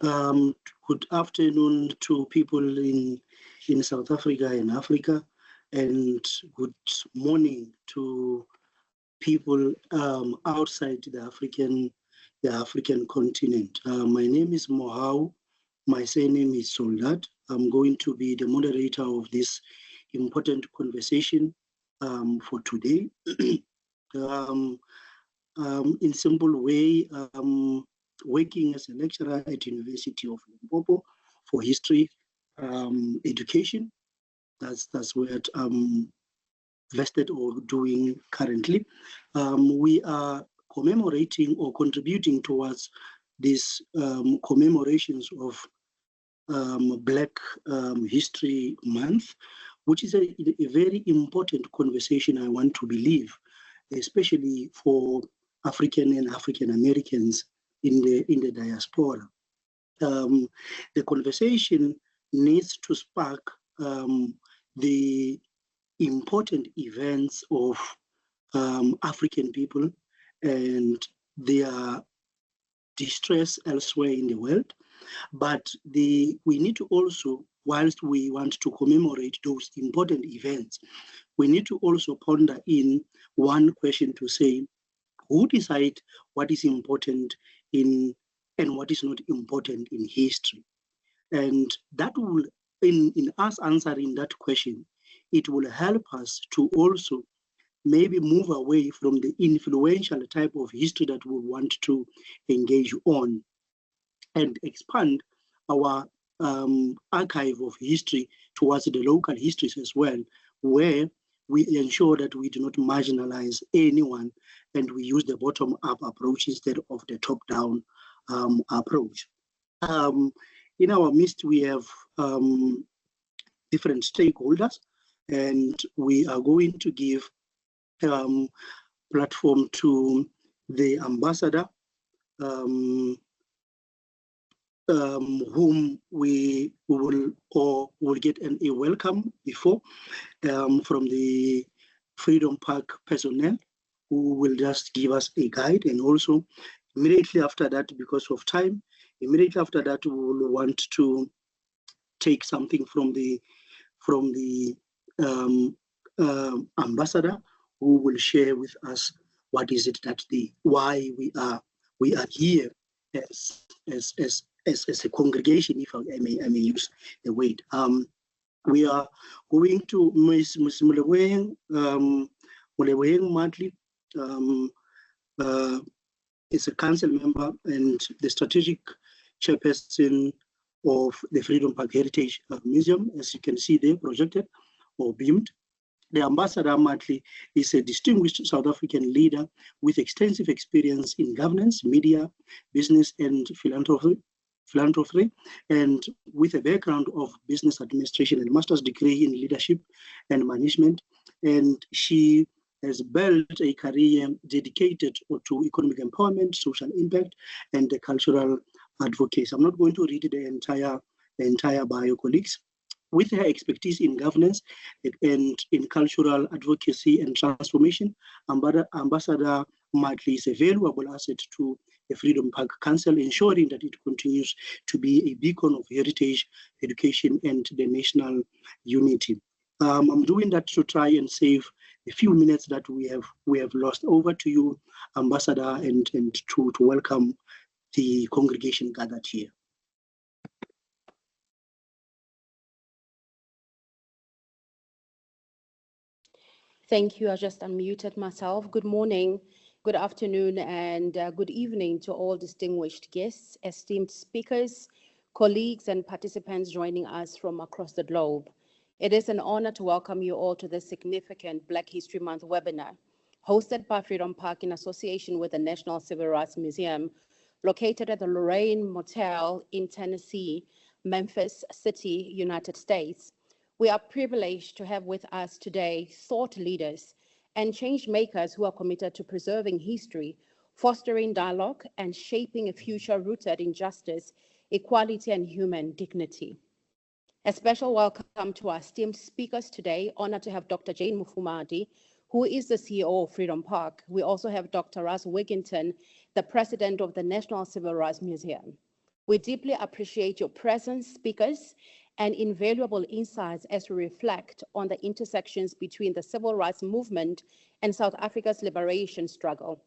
Um, Good afternoon to people in South Africa and Africa, and good morning to people outside the African continent. My name is Mohau. My surname is Soldat. I'm going to be the moderator of this important conversation for today. um, in simple way, working as a lecturer at University of Limpopo for history education. That's what I'm vested or doing currently. We are commemorating or contributing towards these commemorations of Black History Month, which is a very important conversation I want to believe, especially for African and African Americans in the diaspora. The conversation needs to spark the important events of African people and their distress elsewhere in the world. But we need to also, whilst we want to commemorate those important events, we need to also ponder in one question to say, who decide what is important in and what is not important in history? And that will, in us answering that question, it will help us to also maybe move away from the influential type of history that we want to engage on and expand our archive of history towards the local histories as well, where we ensure that we do not marginalize anyone and we use the bottom-up approach instead of the top-down approach. In our midst, we have different stakeholders, and we are going to give platform to the ambassador, whom we will get a welcome before from the Freedom Park personnel, who will just give us a guide. And also immediately after that, because of time, immediately after that, we will want to take something from the ambassador, who will share with us what is it that why we are here as a congregation, if I may use the word. We are going to Ms. Muleweng Matli, is a council member and the strategic chairperson of the Freedom Park Heritage Museum, as you can see there projected or beamed. The Ambassador Matli is a distinguished South African leader with extensive experience in governance, media, business, and philanthropy, and with a background of business administration and master's degree in leadership and management. And she has built a career dedicated to economic empowerment, social impact, and the cultural advocacy. I'm not going to read the entire bio, colleagues. With her expertise in governance and in cultural advocacy and transformation, Ambassador Matli is a valuable asset to the Freedom Park Council, ensuring that it continues to be a beacon of heritage, education, and the national unity. I'm doing that to try and save a few minutes that we have lost. Over to you, Ambassador, and to welcome the congregation gathered here. Thank you. I just unmuted myself. Good morning, good afternoon, and good evening to all distinguished guests, esteemed speakers, colleagues, and participants joining us from across the globe. It is an honor to welcome you all to this significant Black History Month webinar, hosted by Freedom Park in association with the National Civil Rights Museum, located at the Lorraine Motel in Tennessee, Memphis City, United States. We are privileged to have with us today thought leaders and change makers who are committed to preserving history, fostering dialogue, and shaping a future rooted in justice, equality, and human dignity. A special welcome to our esteemed speakers today. Honored to have Dr. Jane Mufumadi, who is the CEO of Freedom Park. We also have Dr. Russ Wigginton, the president of the National Civil Rights Museum. We deeply appreciate your presence, speakers, and invaluable insights as we reflect on the intersections between the civil rights movement and South Africa's liberation struggle.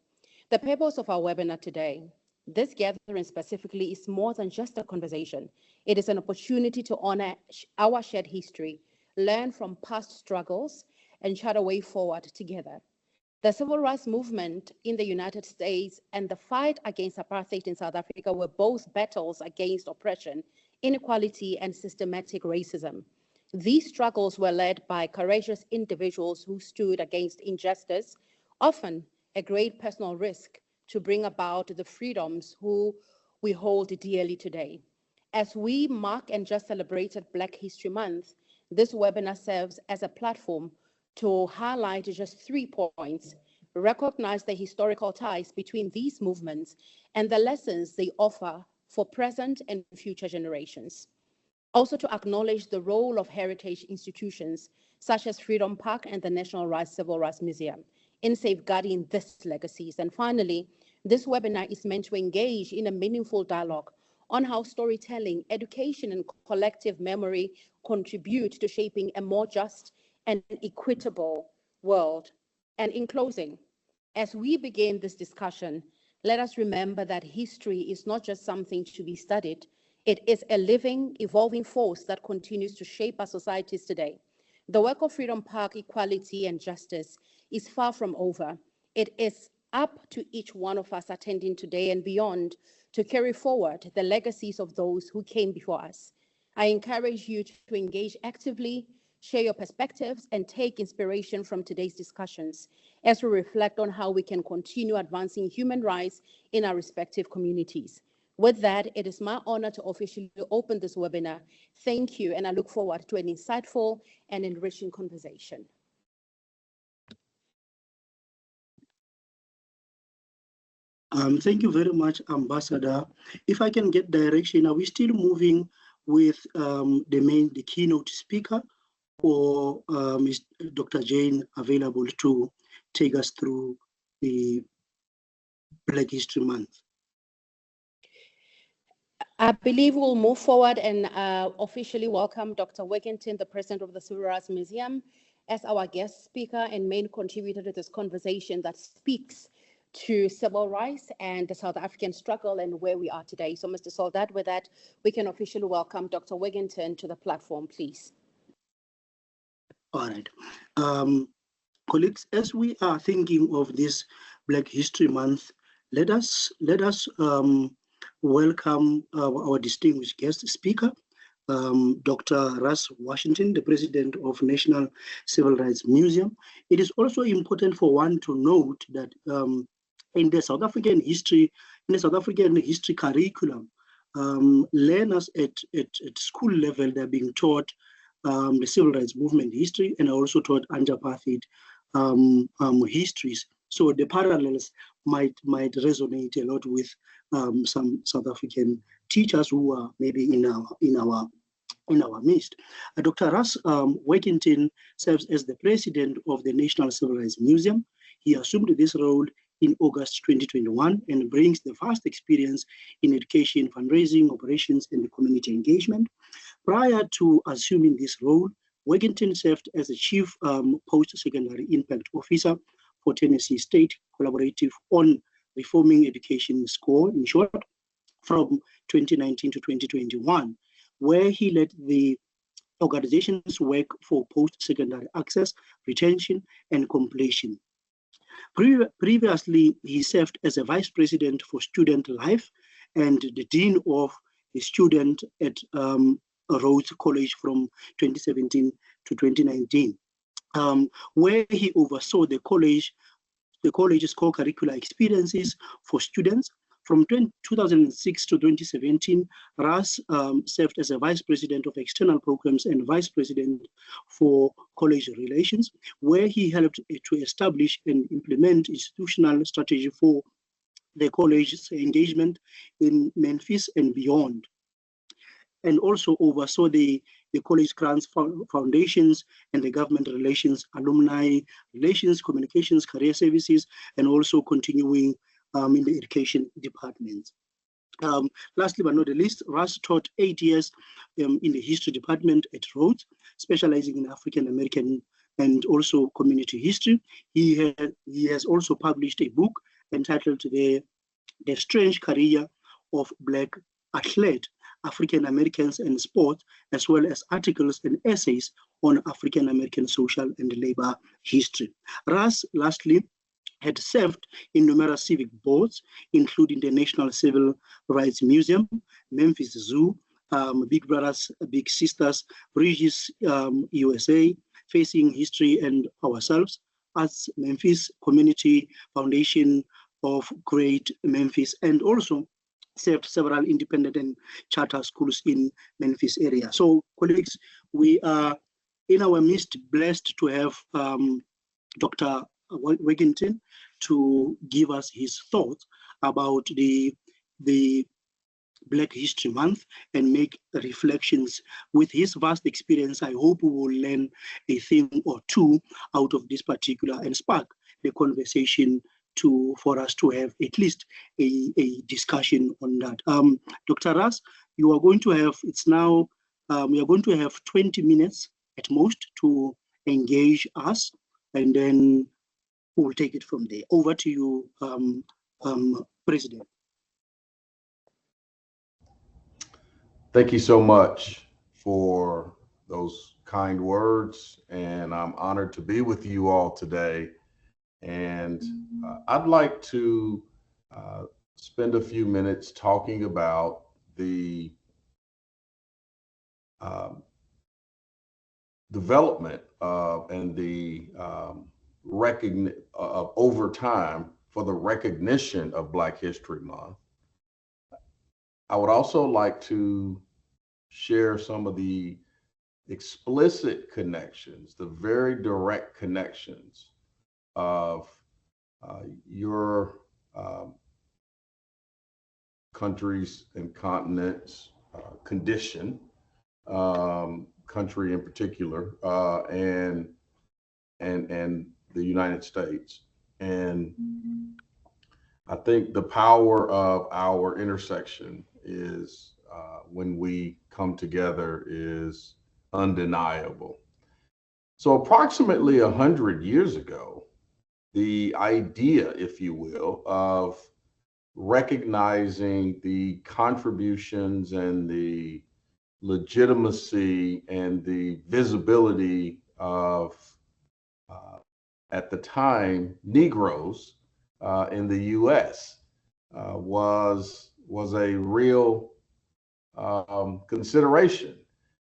The purpose of our webinar today, this gathering specifically, is more than just a conversation. It is an opportunity to honor our shared history, learn from past struggles, and chart a way forward together. The civil rights movement in the United States and the fight against apartheid in South Africa were both battles against oppression, inequality, and systematic racism. These struggles were led by courageous individuals who stood against injustice, often at great personal risk, to bring about the freedoms who we hold dearly today. As we mark and just celebrated Black History Month, this webinar serves as a platform to highlight just 3 points: recognize the historical ties between these movements and the lessons they offer for present and future generations. Also, to acknowledge the role of heritage institutions such as Freedom Park and the National Civil Rights Museum in safeguarding these legacies. And finally, this webinar is meant to engage in a meaningful dialogue on how storytelling, education, and collective memory contribute to shaping a more just and equitable world. And in closing, as we begin this discussion, let us remember that history is not just something to be studied. It is a living, evolving force that continues to shape our societies today. The work of Freedom Park, equality, and justice is far from over. It is up to each one of us attending today and beyond to carry forward the legacies of those who came before us. I encourage you to engage actively, share your perspectives, and take inspiration from today's discussions as we reflect on how we can continue advancing human rights in our respective communities. With that, it is my honor to officially open this webinar. Thank you, and I look forward to an insightful and enriching conversation. Thank you very much, Ambassador. If I can get direction, are we still moving with the keynote speaker, or is Dr. Jane available to take us through the Black History Month? I believe we'll move forward and officially welcome Dr. Wigginton, the president of the Civil Rights Museum, as our guest speaker and main contributor to this conversation that speaks to civil rights and the South African struggle and where we are today. So, Mr. Soldat, with that, we can officially welcome Dr. Wigginton to the platform, please. All right. Colleagues, as we are thinking of this Black History Month, let us welcome our distinguished guest speaker, Dr. Russ Washington, the president of National Civil Rights Museum. It is also important for one to note that in the South African history curriculum, learners at school level, they're being taught the civil rights movement history and also taught anti-apartheid histories. So the parallels might resonate a lot with some South African teachers who are maybe in our midst. Dr. Russ Wigginton serves as the president of the National Civil Rights Museum. He assumed this role in August 2021 and brings the vast experience in education, fundraising, operations, and community engagement. Prior to assuming this role, Wigginton served as the Chief Post-Secondary Impact Officer for Tennessee State Collaborative on Reforming Education Score, in short, from 2019 to 2021, where he led the organization's work for post-secondary access, retention, and completion. Previously, he served as a vice president for student life and the dean of the student at Rhodes College from 2017 to 2019, where he oversaw the college's co-curricular experiences for students. From 2006 to 2017, Russ served as a vice president of external programs and vice president for college relations, where he helped to establish and implement institutional strategy for the college's engagement in Memphis and beyond, and also oversaw the college grants foundations and the government relations, alumni relations, communications, career services, and also continuing in the education department. Lastly but not the least, Russ taught 8 years in the history department at Rhodes, specializing in African American and also community history. He has also published a book entitled The Strange Career of Black Athlete, African Americans and Sport, as well as articles and essays on African American social and labor history. Russ, lastly, had served in numerous civic boards, including the National Civil Rights Museum, Memphis Zoo, Big Brothers, Big Sisters, Regis USA, Facing History and Ourselves, as Memphis Community Foundation of Great Memphis, and also served several independent and charter schools in Memphis area. So, colleagues, we are in our midst blessed to have Dr. Wigginton to give us his thoughts about the Black History Month and make reflections. With his vast experience, I hope we will learn a thing or two out of this particular and spark the conversation for us to have at least a discussion on that. Dr. Ras, you are going to have, we are going to have 20 minutes at most to engage us, and then we'll take it from there. Over to you, President. Thank you so much for those kind words, and I'm honored to be with you all today. And I'd like to spend a few minutes talking about the development and the over time for the recognition of Black History Month. I would also like to share some of the explicit connections, the very direct connections of your countries and continents condition, country in particular, and the United States. And I think the power of our intersection is when we come together is undeniable. So approximately 100 years ago, the idea, if you will, of recognizing the contributions and the legitimacy and the visibility of, at the time, Negroes in the U.S. Was a real consideration.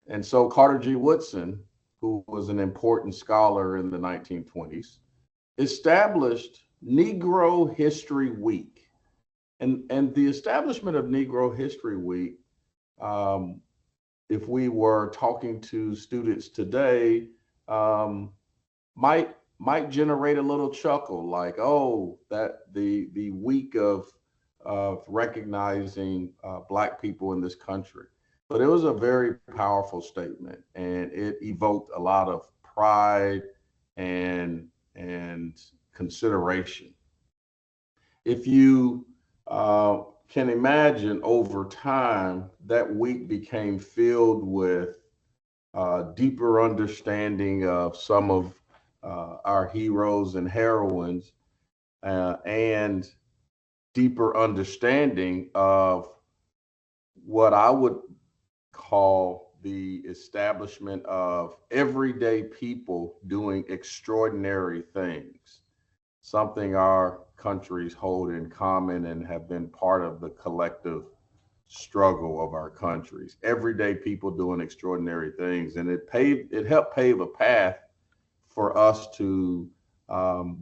And so Carter G. Woodson, who was an important scholar in the 1920s, established Negro History Week. And the establishment of Negro History Week, if we were talking to students today, might generate a little chuckle, like, oh, that the week of recognizing Black people in this country. But it was a very powerful statement, and it evoked a lot of pride and consideration. If you can imagine, over time, that week became filled with deeper understanding of some of our heroes and heroines, and deeper understanding of what I would call the establishment of everyday people doing extraordinary things, something our countries hold in common and have been part of the collective struggle of our countries. Everyday people doing extraordinary things, and it helped pave a path for us to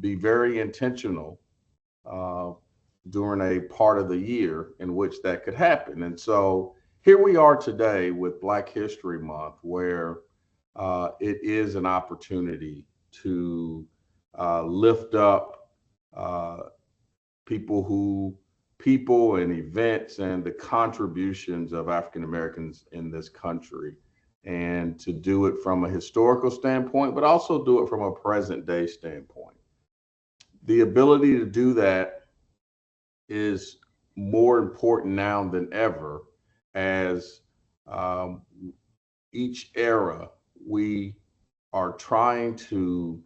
be very intentional during a part of the year in which that could happen. And so here we are today with Black History Month, where it is an opportunity to lift up people and events and the contributions of African Americans in this country, and to do it from a historical standpoint, but also do it from a present day standpoint. The ability to do that is more important now than ever, as each era we are trying to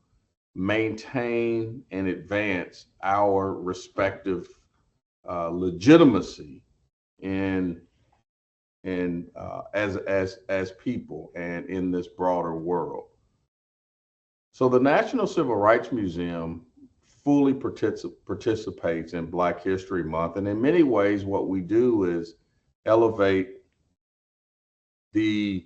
maintain and advance our respective legitimacy in as people and in this broader world. So the National Civil Rights Museum fully participates in Black History Month, and in many ways what we do is elevate the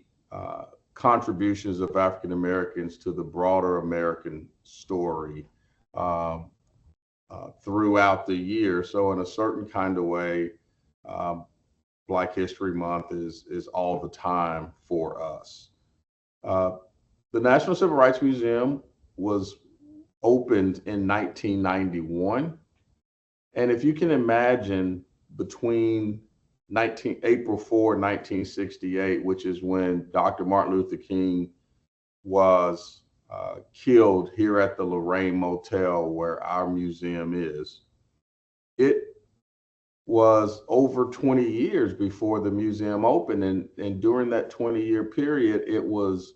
contributions of African Americans to the broader American story throughout the year. So in a certain kind of way, Black History Month is all the time for us. The National Civil Rights Museum was opened in 1991. And if you can imagine, between April 4, 1968, which is when Dr. Martin Luther King was killed here at the Lorraine Motel where our museum is, it was over 20 years before the museum opened. And during that 20-year period, it was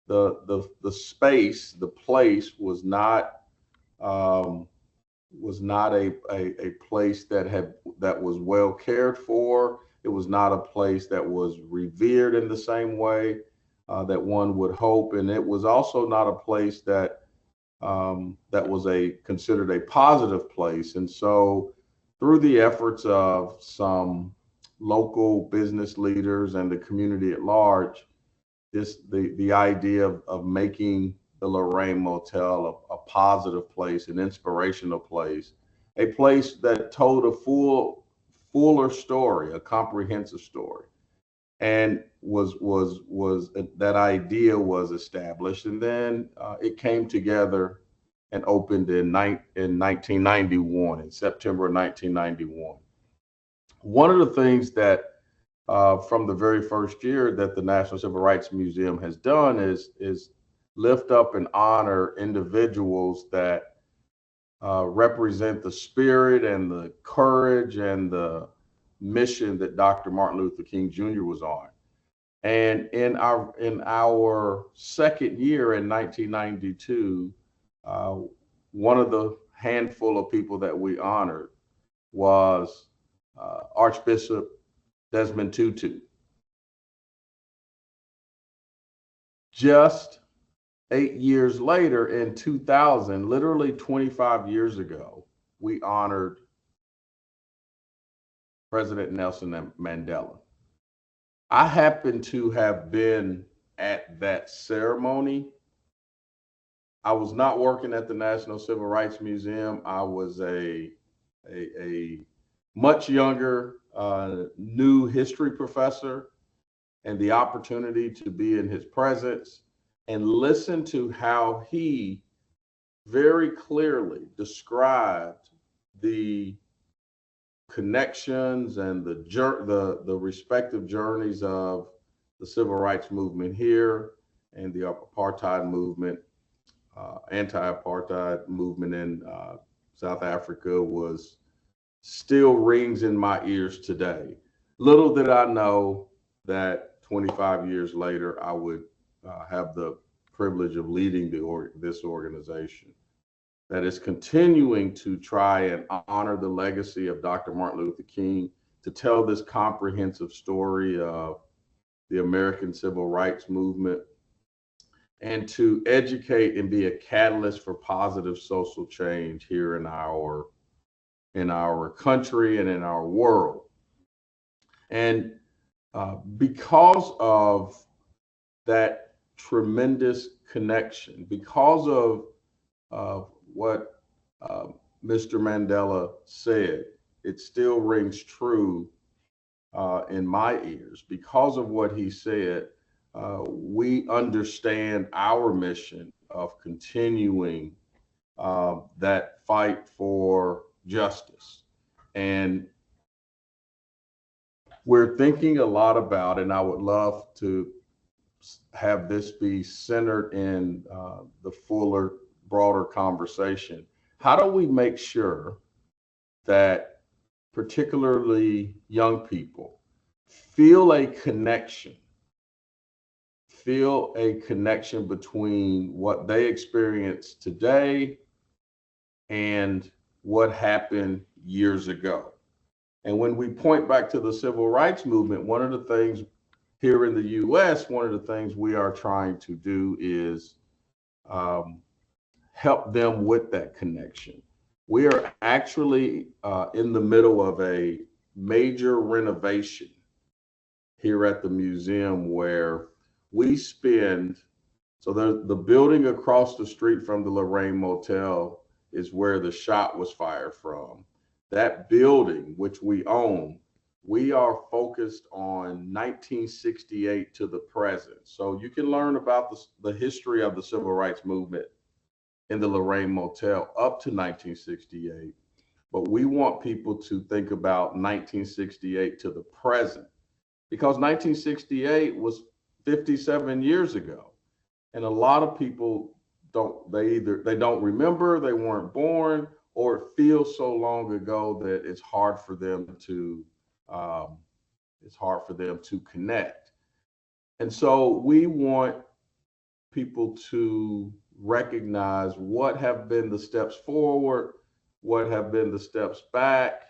the space, the place was not a place that was well cared for. It was not a place that was revered in the same way that one would hope, and it was also not a place that was considered a positive place. And so, through the efforts of some local business leaders and the community at large, the idea of making the Lorraine Motel a positive place, an inspirational place, a place that told a fuller story, a comprehensive story, and was that idea was established, and then it came together and opened in 1991, in September of 1991. One of the things that from the very first year that the National Civil Rights Museum has done is lift up and honor individuals that represent the spirit and the courage and the mission that Dr. Martin Luther King Jr. was on. And in our second year in 1992, one of the handful of people that we honored was Archbishop Desmond Tutu. Just 8 years later, in 2000, literally 25 years ago, we honored President Nelson Mandela. I happen to have been at that ceremony. I was not working at the National Civil Rights Museum. I was a much younger, new history professor, and the opportunity to be in his presence and listen to how he very clearly described the connections and the respective journeys of the civil rights movement here and the apartheid movement, anti-apartheid movement in South Africa still rings in my ears today. Little did I know that 25 years later, I would have the privilege of leading this organization that is continuing to try and honor the legacy of Dr. Martin Luther King, to tell this comprehensive story of the American civil rights movement, and to educate and be a catalyst for positive social change here in our country and in our world. And because of that tremendous connection, because of what Mr. Mandela said, it still rings true in my ears. Because of what he said, we understand our mission of continuing that fight for justice. And we're thinking a lot about, and I would love to have this be centered in the fuller, broader conversation. How do we make sure that particularly young people, feel a connection, between what they experience today and what happened years ago. And when we point back to the civil rights movement, one of the things here in the US, one of the things we are trying to do is help them with that connection. We are actually in the middle of a major renovation here at the museum where we spend, so the building across the street from the Lorraine Motel is where the shot was fired from. That building, which we own, we are focused on 1968 to the present. So you can learn about the history of the civil rights movement in the Lorraine Motel up to 1968. But we want people to think about 1968 to the present, because 1968 was 57 years ago. And a lot of people they don't remember, they weren't born, or it feels so long ago that it's hard for them to connect. And so we want people to recognize what have been the steps forward, what have been the steps back,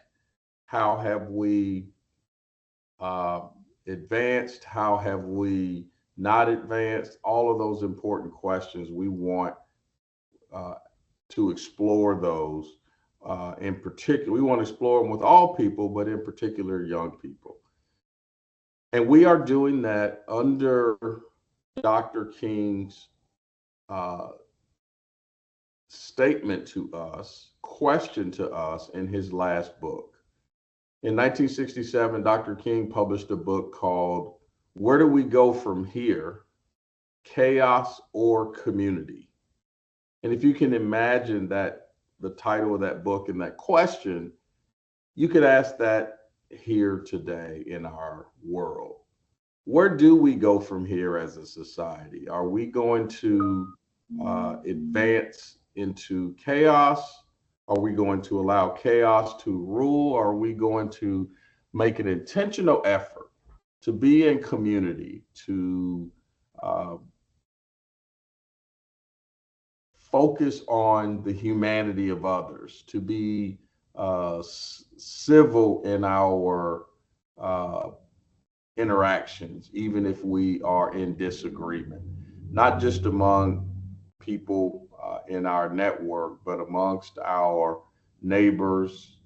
how have we advanced, how have we not advanced, all of those important questions. We want to explore those in particular. We want to explore them with all people, but in particular young people. And we are doing that under Dr. King's statement to us, question to us in his last book. In 1967, Dr. King published a book called Where Do We Go From Here? Chaos or Community? And if you can imagine that, the title of that book and that question, you could ask that here today in our world. Where do we go from here as a society? Are we going to advance into chaos? Are we going to allow chaos to rule? Or are we going to make an intentional effort to be in community, to focus on the humanity of others, to be civil in our interactions, even if we are in disagreement, not just among people in our network, but amongst our neighbors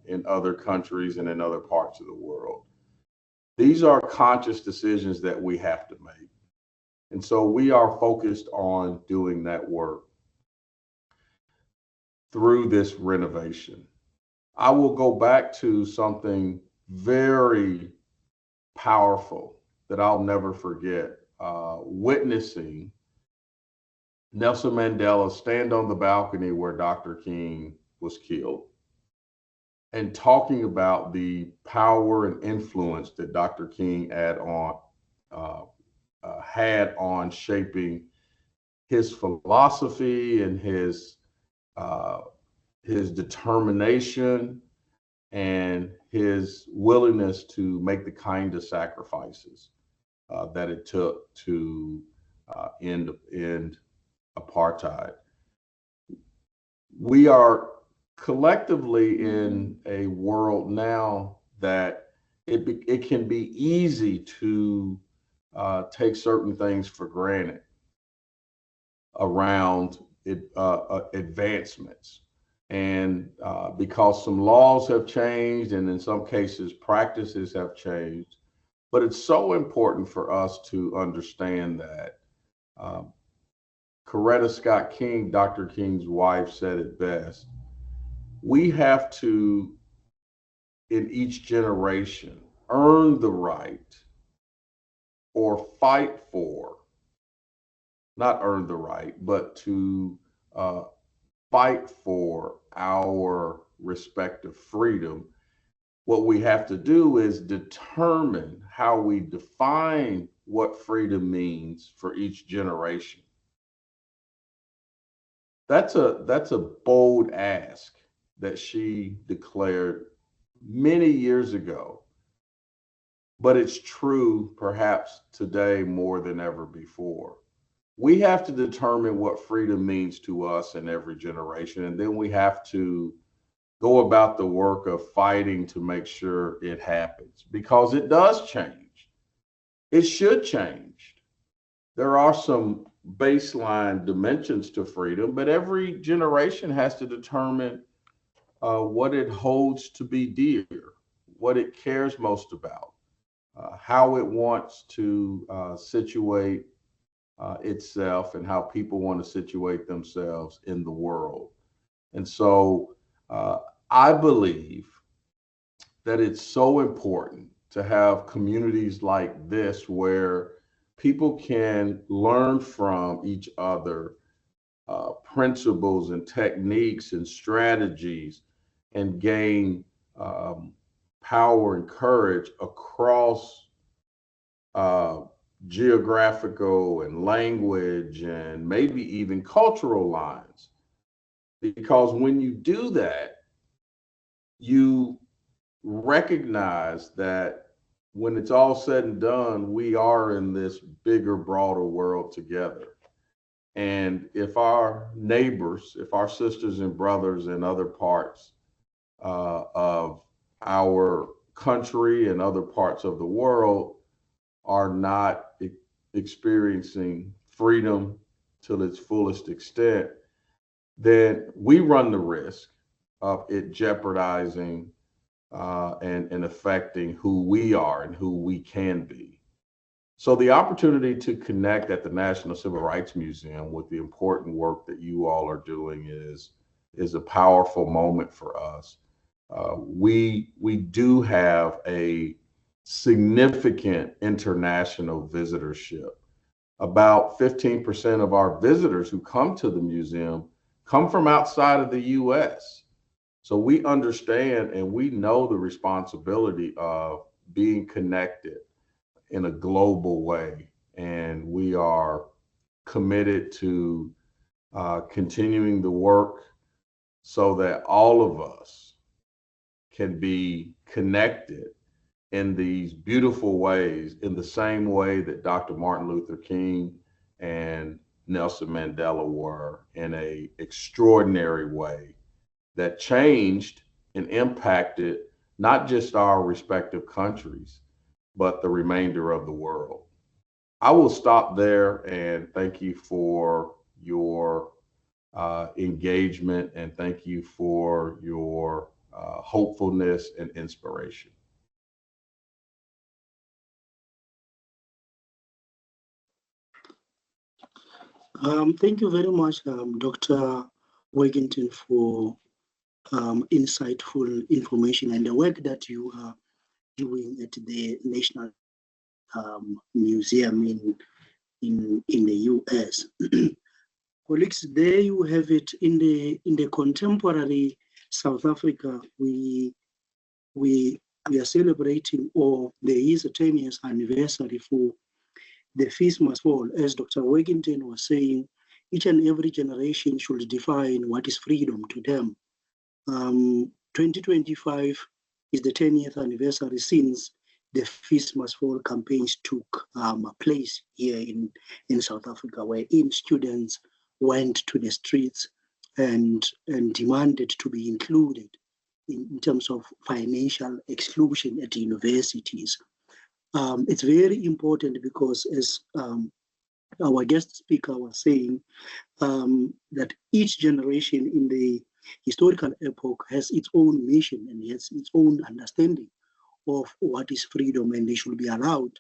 in other countries and in other parts of the world. These are conscious decisions that we have to make. And so we are focused on doing that work through this renovation. I will go back to something very powerful that I'll never forget, witnessing Nelson Mandela stand on the balcony where Dr. King was killed and talking about the power and influence that Dr. King had on shaping his philosophy and his determination and his willingness to make the kind of sacrifices that it took to end apartheid. We are collectively in a world now that it can be easy to take certain things for granted around advancements. And because some laws have changed and in some cases practices have changed, but it's so important for us to understand that Coretta Scott King, Dr. King's wife, said it best. We have to, in each generation, earn the right or fight for, not earn the right, but to fight for our respective freedom. What we have to do is determine how we define what freedom means for each generation. That's a bold ask that she declared many years ago, but it's true perhaps today more than ever before. We have to determine what freedom means to us in every generation, and then we have to go about the work of fighting to make sure it happens, because it does change. It should change. There are some baseline dimensions to freedom, but every generation has to determine what it holds to be dear, what it cares most about, how it wants to situate itself, and how people want to situate themselves in the world. And so uh, I believe that it's so important to have communities like this where people can learn from each other principles and techniques and strategies, and gain um, power and courage across uh, geographical and language and maybe even cultural lines. Because when you do that, you recognize that when it's all said and done, we are in this bigger, broader world together. And if our neighbors, if our sisters and brothers in other parts of our country and other parts of the world are not experiencing freedom to its fullest extent, then we run the risk of it jeopardizing and affecting who we are and who we can be. So the opportunity to connect at the National Civil Rights Museum with the important work that you all are doing is a powerful moment for us. We do have a significant international visitorship. About 15% of our visitors who come to the museum come from outside of the US. So we understand and we know the responsibility of being connected in a global way. And we are committed to continuing the work so that all of us can be connected in these beautiful ways, in the same way that Dr. Martin Luther King and Nelson Mandela were, in a extraordinary way that changed and impacted not just our respective countries, but the remainder of the world. I will stop there and thank you for your engagement, and thank you for your hopefulness and inspiration. Thank you very much, Dr. Wigginton, for insightful information and the work that you are doing at the National Museum in the US. Colleagues, there you have it. In the contemporary South Africa, we are celebrating, or there is a 10 years anniversary for the feast must fall. As Dr. Wigginton was saying, each and every generation should define what is freedom to them. 2025 is the 10th anniversary since the Feast Must Fall campaigns took place here in South Africa, wherein students went to the streets and demanded to be included in terms of financial exclusion at universities. It's very important because, as our guest speaker was saying, that each generation in the historical epoch has its own mission and has its own understanding of what is freedom, and they should be allowed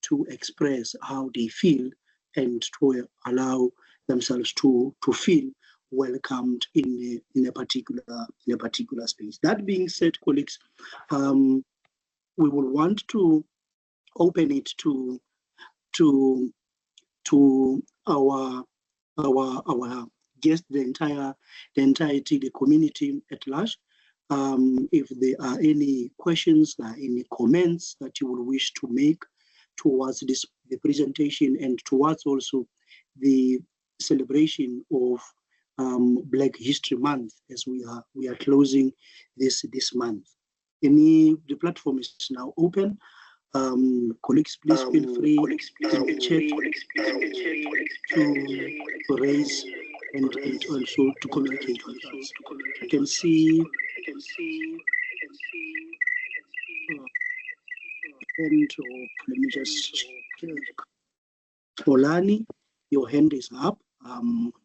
to express how they feel and to allow themselves to feel welcomed in a particular space. That being said, colleagues, we will want to open it to to our guests, the entirety, the community at large. If there are any questions, any comments that you will wish to make towards the presentation and towards also the celebration of Black History Month, as we are closing this month. The platform is now open. Colleagues, please feel free in the chat to raise and also to communicate with us. You can see and let me just check. Olani, your hand is up.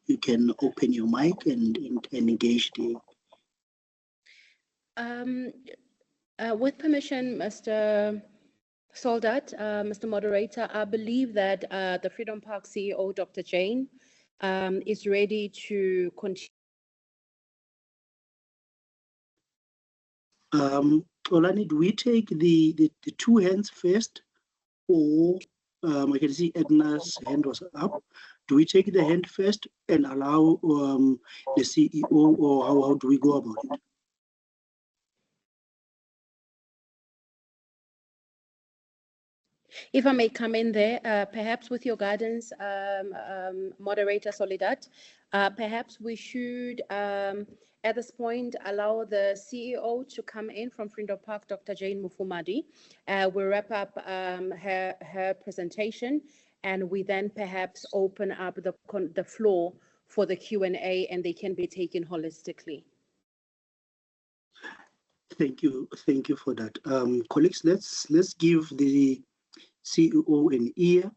You can open your mic and engage the. With permission, Mr. Soldat, Mr. Moderator, I believe that the Freedom Park CEO, Dr. Jane, is ready to continue. Olani, do we take the two hands first, or I can see Edna's hand was up. Do we take the hand first and allow the CEO, or how do we go about it? If I may come in there, perhaps with your guidance, Moderator Soledad, perhaps we should, at this point, allow the CEO to come in from Freedom Park, Dr. Jane Mufumadi. We'll wrap up her presentation, and we then perhaps open up the floor for the Q&A, and they can be taken holistically. Thank you for that. Colleagues, let's give the CEO an ear.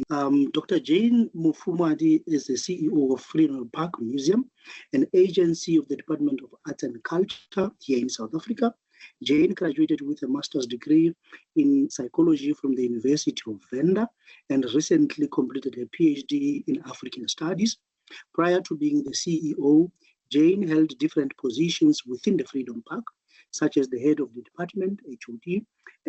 Dr. Jane Mufumadi is the CEO of Freedom Park Museum, an agency of the Department of Arts and Culture here in South Africa. Jane graduated with a master's degree in psychology from the University of Venda and recently completed a PhD in African Studies. Prior to being the CEO, Jane held different positions within the Freedom Park, such as the head of the department, HOD,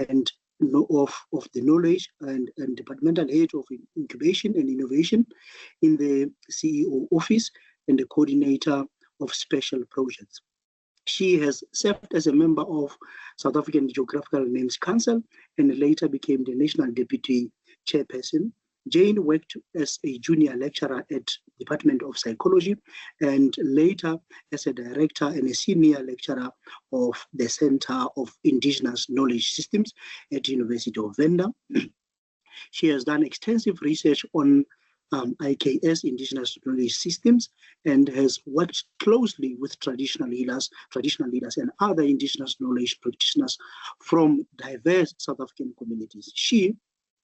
and of the knowledge and departmental head of incubation and innovation in the CEO office and the coordinator of special projects. She has served as a member of South African Geographical Names Council and later became the National Deputy Chairperson. Jane worked as a junior lecturer at Department of Psychology and later as a director and a senior lecturer of the Center of Indigenous Knowledge Systems at University of Venda. She has done extensive research on IKS, Indigenous Knowledge Systems, and has worked closely with traditional leaders and other Indigenous knowledge practitioners from diverse South African communities. She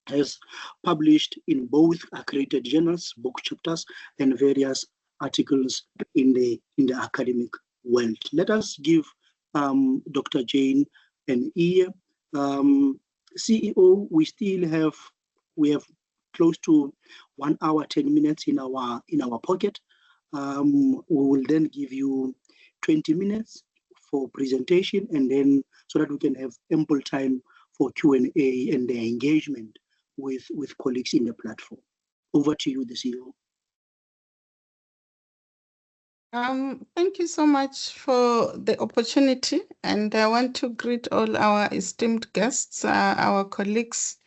has published in both accredited journals, book chapters, and various articles in the academic world. Let us give Dr. Jane an ear. CEO, we have close to 1 hour, 10 minutes in our pocket. We will then give you 20 minutes for presentation, and then so that we can have ample time for Q&A and the engagement with colleagues in the platform. Over to you, the CEO. Thank you so much for the opportunity, and I want to greet all our esteemed guests, our colleagues,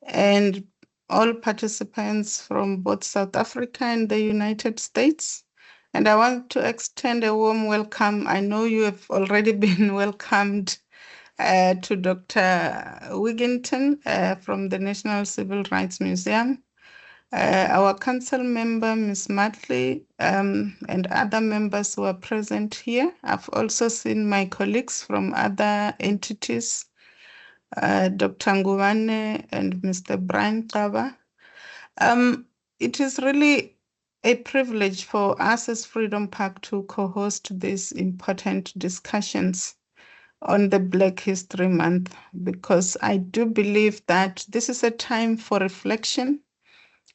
and all participants from both South Africa and the United States. And I want to extend a warm welcome. I know you have already been welcomed to Dr. Wigginton from the National Civil Rights Museum, our council member, Ms. Matley, and other members who are present here. I've also seen my colleagues from other entities, Dr. Ngubane and Mr. Brian Kaba. It is really a privilege for us as Freedom Park to co-host these important discussions on the Black History Month, because I do believe that this is a time for reflection,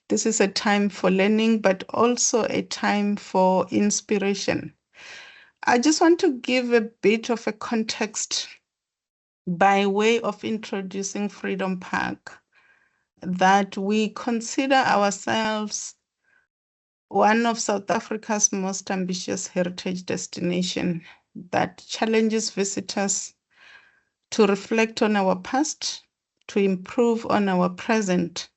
this is a time for learning, but also a time for inspiration. I just want to give a bit of a context by way of introducing Freedom Park, that we consider ourselves one of South Africa's most ambitious heritage destinations that challenges visitors to reflect on our past, to improve on our present,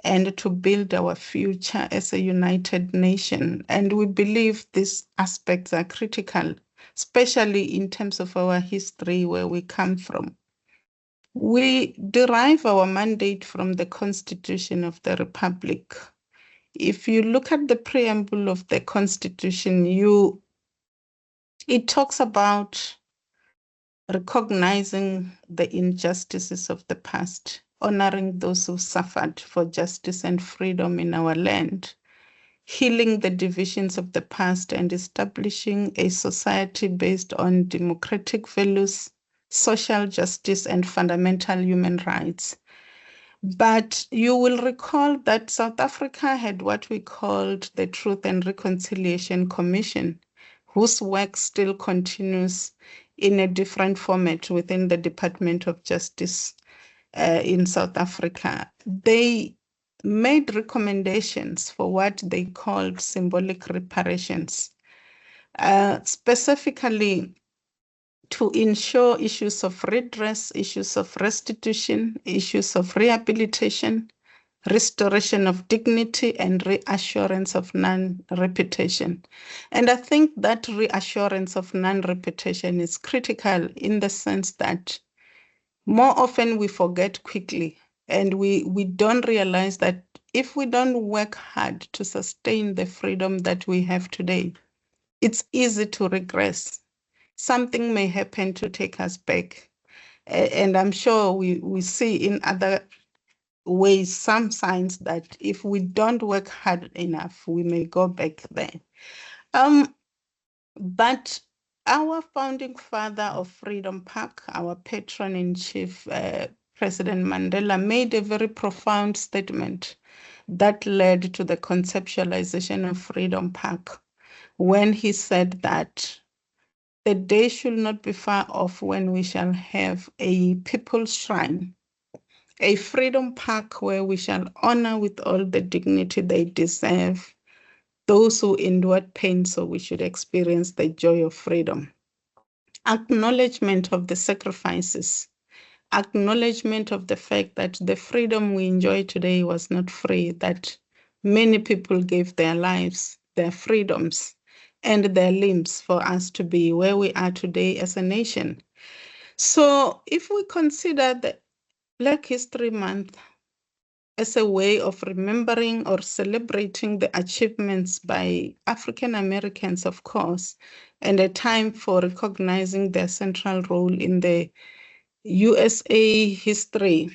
and to build our future as a united nation. And we believe these aspects are critical especially in terms of our history, where we come from. We derive our mandate from the Constitution of the Republic. If you look at the preamble of the Constitution, it talks about recognizing the injustices of the past, honoring those who suffered for justice and freedom in our land, healing the divisions of the past, and establishing a society based on democratic values, social justice, and fundamental human rights. But you will recall that South Africa had what we called the Truth and Reconciliation Commission, whose work still continues in a different format within the Department of Justice in South Africa. They made recommendations for what they called symbolic reparations, specifically to ensure issues of redress, issues of restitution, issues of rehabilitation, restoration of dignity, and reassurance of non-repetition. And I think that reassurance of non-repetition is critical in the sense that more often we forget quickly, and we don't realize that if we don't work hard to sustain the freedom that we have today, it's easy to regress. Something may happen to take us back. And I'm sure we see in other ways some signs that if we don't work hard enough, we may go back there. But our founding father of Freedom Park, our patron-in-chief, President Mandela, made a very profound statement that led to the conceptualization of Freedom Park when he said that the day should not be far off when we shall have a people's shrine, a freedom park where we shall honor with all the dignity they deserve those who endured pain, so we should experience the joy of freedom. Acknowledgement of the sacrifices, acknowledgement of the fact that the freedom we enjoy today was not free, that many people gave their lives, their freedoms, and their limbs for us to be where we are today as a nation. So if we consider the Black History Month as a way of remembering or celebrating the achievements by African Americans, of course, and a time for recognizing their central role in the USA history,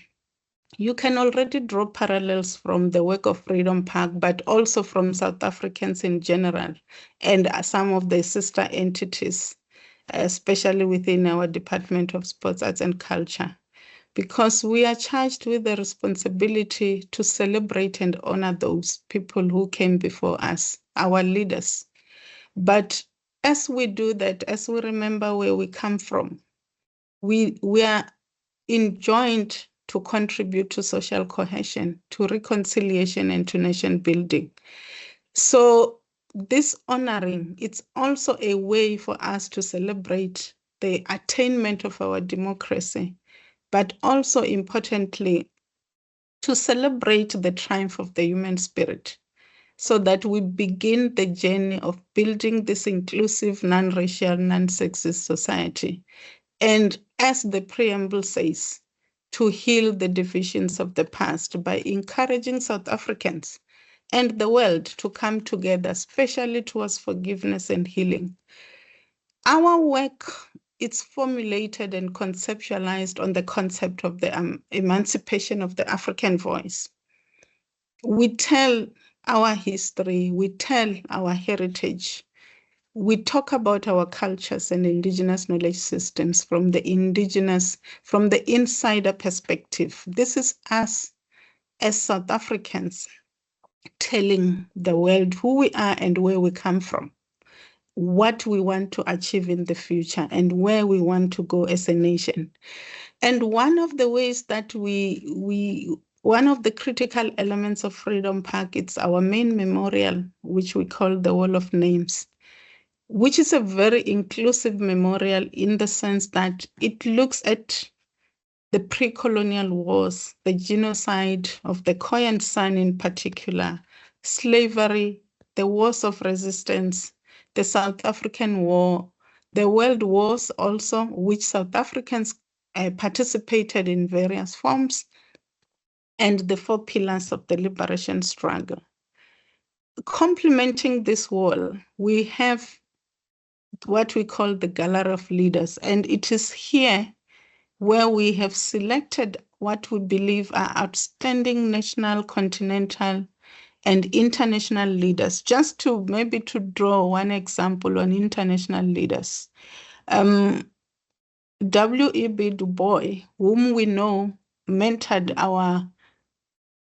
you can already draw parallels from the work of Freedom Park, but also from South Africans in general and some of the sister entities, especially within our Department of Sports, Arts and Culture, because we are charged with the responsibility to celebrate and honor those people who came before us, our leaders. But as we do that, as we remember where we come from, we are enjoined to contribute to social cohesion, to reconciliation, and to nation building. So this honoring, it's also a way for us to celebrate the attainment of our democracy, but also importantly, to celebrate the triumph of the human spirit, so that we begin the journey of building this inclusive, non-racial, non-sexist society. And as the preamble says, to heal the divisions of the past by encouraging South Africans and the world to come together, especially towards forgiveness and healing. Our work is formulated and conceptualized on the concept of the emancipation of the African voice. We tell our history, we tell our heritage, we talk about our cultures and indigenous knowledge systems from the insider perspective. This is us as South Africans telling the world who we are and where we come from, what we want to achieve in the future, and where we want to go as a nation. And one of the ways that one of the critical elements of Freedom Park, it's our main memorial, which we call the Wall of Names, which is a very inclusive memorial in the sense that it looks at the pre-colonial wars, the genocide of the Khoi and San in particular, slavery, the wars of resistance, the South African War, the world wars also, which South Africans participated in various forms, and the 4 pillars of the liberation struggle. Complementing this wall, we have what we call the Gallery of Leaders, and it is here where we have selected what we believe are outstanding national, continental, and international leaders. Just to maybe to draw one example on international leaders. W.E.B. Du Bois, whom we know mentored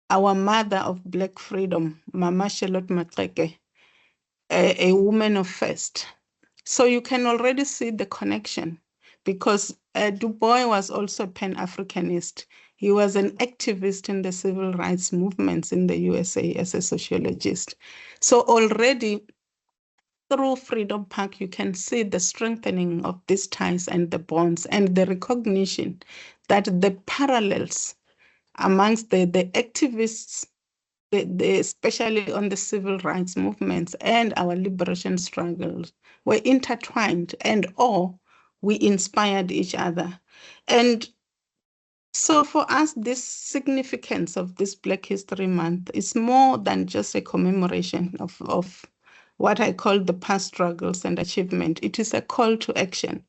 our mother of Black freedom, Mama Charlotte Maxeke, a woman of first. So you can already see the connection, because Du Bois was also a Pan-Africanist. He was an activist in the civil rights movements in the USA as a sociologist. So already through Freedom Park, you can see the strengthening of these ties and the bonds and the recognition that the parallels amongst the activists, especially on the civil rights movements and our liberation struggles, were intertwined, and all we inspired each other. And so for us, this significance of this Black History Month is more than just a commemoration of what I call the past struggles and achievement. It is a call to action.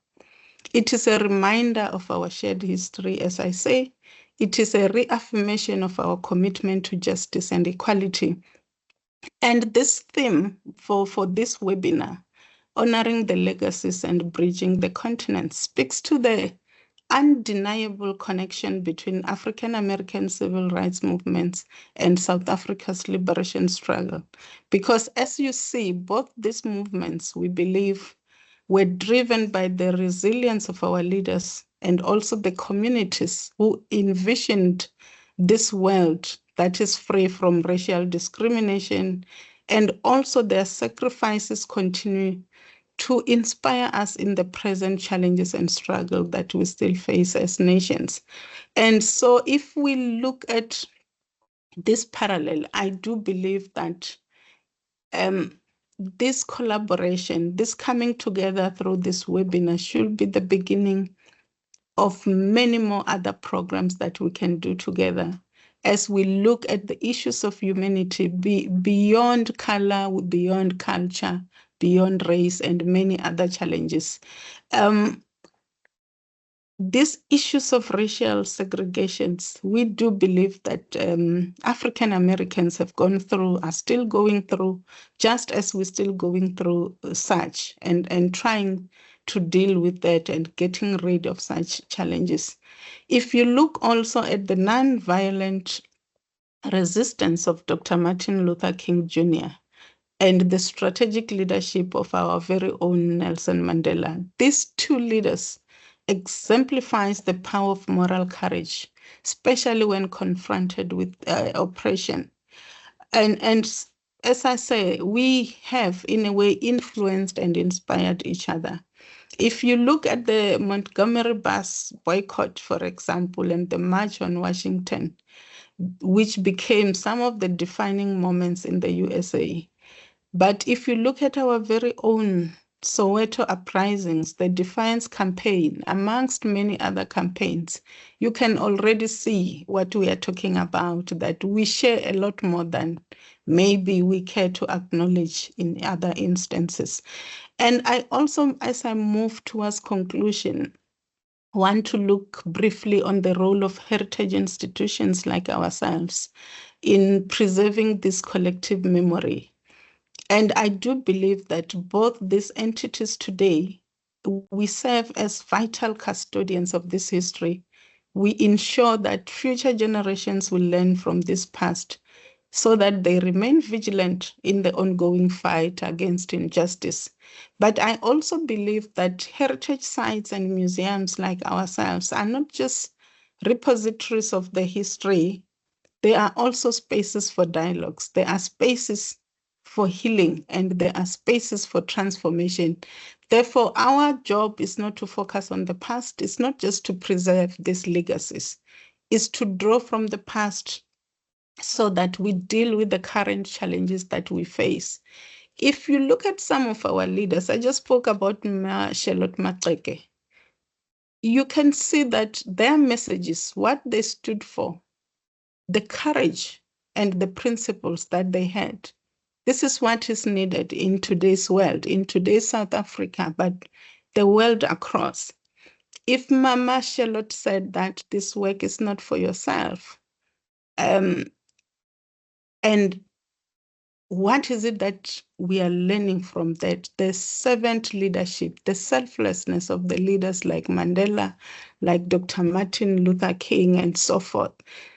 It is a reminder of our shared history, as I say. It is a reaffirmation of our commitment to justice and equality. And this theme for this webinar, honoring the legacies and bridging the continent, speaks to the undeniable connection between African American civil rights movements and South Africa's liberation struggle. Because as you see, both these movements, we believe, were driven by the resilience of our leaders and also the communities who envisioned this world that is free from racial discrimination, and also their sacrifices continue to inspire us in the present challenges and struggle that we still face as nations. And so if we look at this parallel, I do believe that this collaboration, this coming together through this webinar should be the beginning of many more other programs that we can do together as we look at the issues of humanity beyond color, beyond culture, beyond race, and many other challenges. These issues of racial segregations, we do believe that African Americans have gone through, are still going through, just as we're still going through such, and trying to deal with that and getting rid of such challenges. If you look also at the nonviolent resistance of Dr. Martin Luther King Jr., and the strategic leadership of our very own Nelson Mandela, these two leaders exemplifies the power of moral courage, especially when confronted with oppression. And as I say, we have in a way influenced and inspired each other. If you look at the Montgomery bus boycott, for example, and the March on Washington, which became some of the defining moments in the USA. But if you look at our very own Soweto uprisings, the Defiance campaign, amongst many other campaigns, you can already see what we are talking about, that we share a lot more than maybe we care to acknowledge in other instances. And I also, as I move towards conclusion, want to look briefly on the role of heritage institutions like ourselves in preserving this collective memory. And I do believe that both these entities today, we serve as vital custodians of this history. We ensure that future generations will learn from this past so that they remain vigilant in the ongoing fight against injustice. But I also believe that heritage sites and museums like ourselves are not just repositories of the history, they are also spaces for dialogues. There are spaces for healing, and there are spaces for transformation. Therefore, our job is not to focus on the past. It's not just to preserve these legacies. It's to draw from the past so that we deal with the current challenges that we face. If you look at some of our leaders, I just spoke about Charlotte Maxeke, you can see that their messages, what they stood for, the courage and the principles that they had, this is what is needed in today's world, in today's South Africa, but the world across. If Mama Charlotte said that this work is not for yourself, and what is it that we are learning from that? The servant leadership, the selflessness of the leaders like Mandela, like Dr. Martin Luther King, and so forth.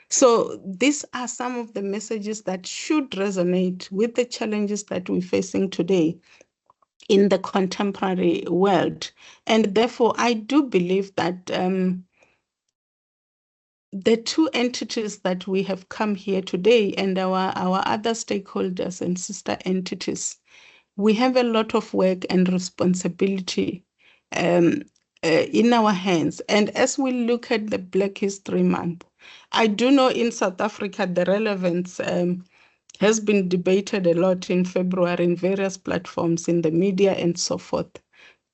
So these are some of the messages that should resonate with the challenges that we're facing today in the contemporary world. And therefore, I do believe that the two entities that we have come here today and our other stakeholders and sister entities, we have a lot of work and responsibility in our hands. And as we look at the Black History Month, I do know in South Africa, the relevance has been debated a lot in February in various platforms in the media and so forth.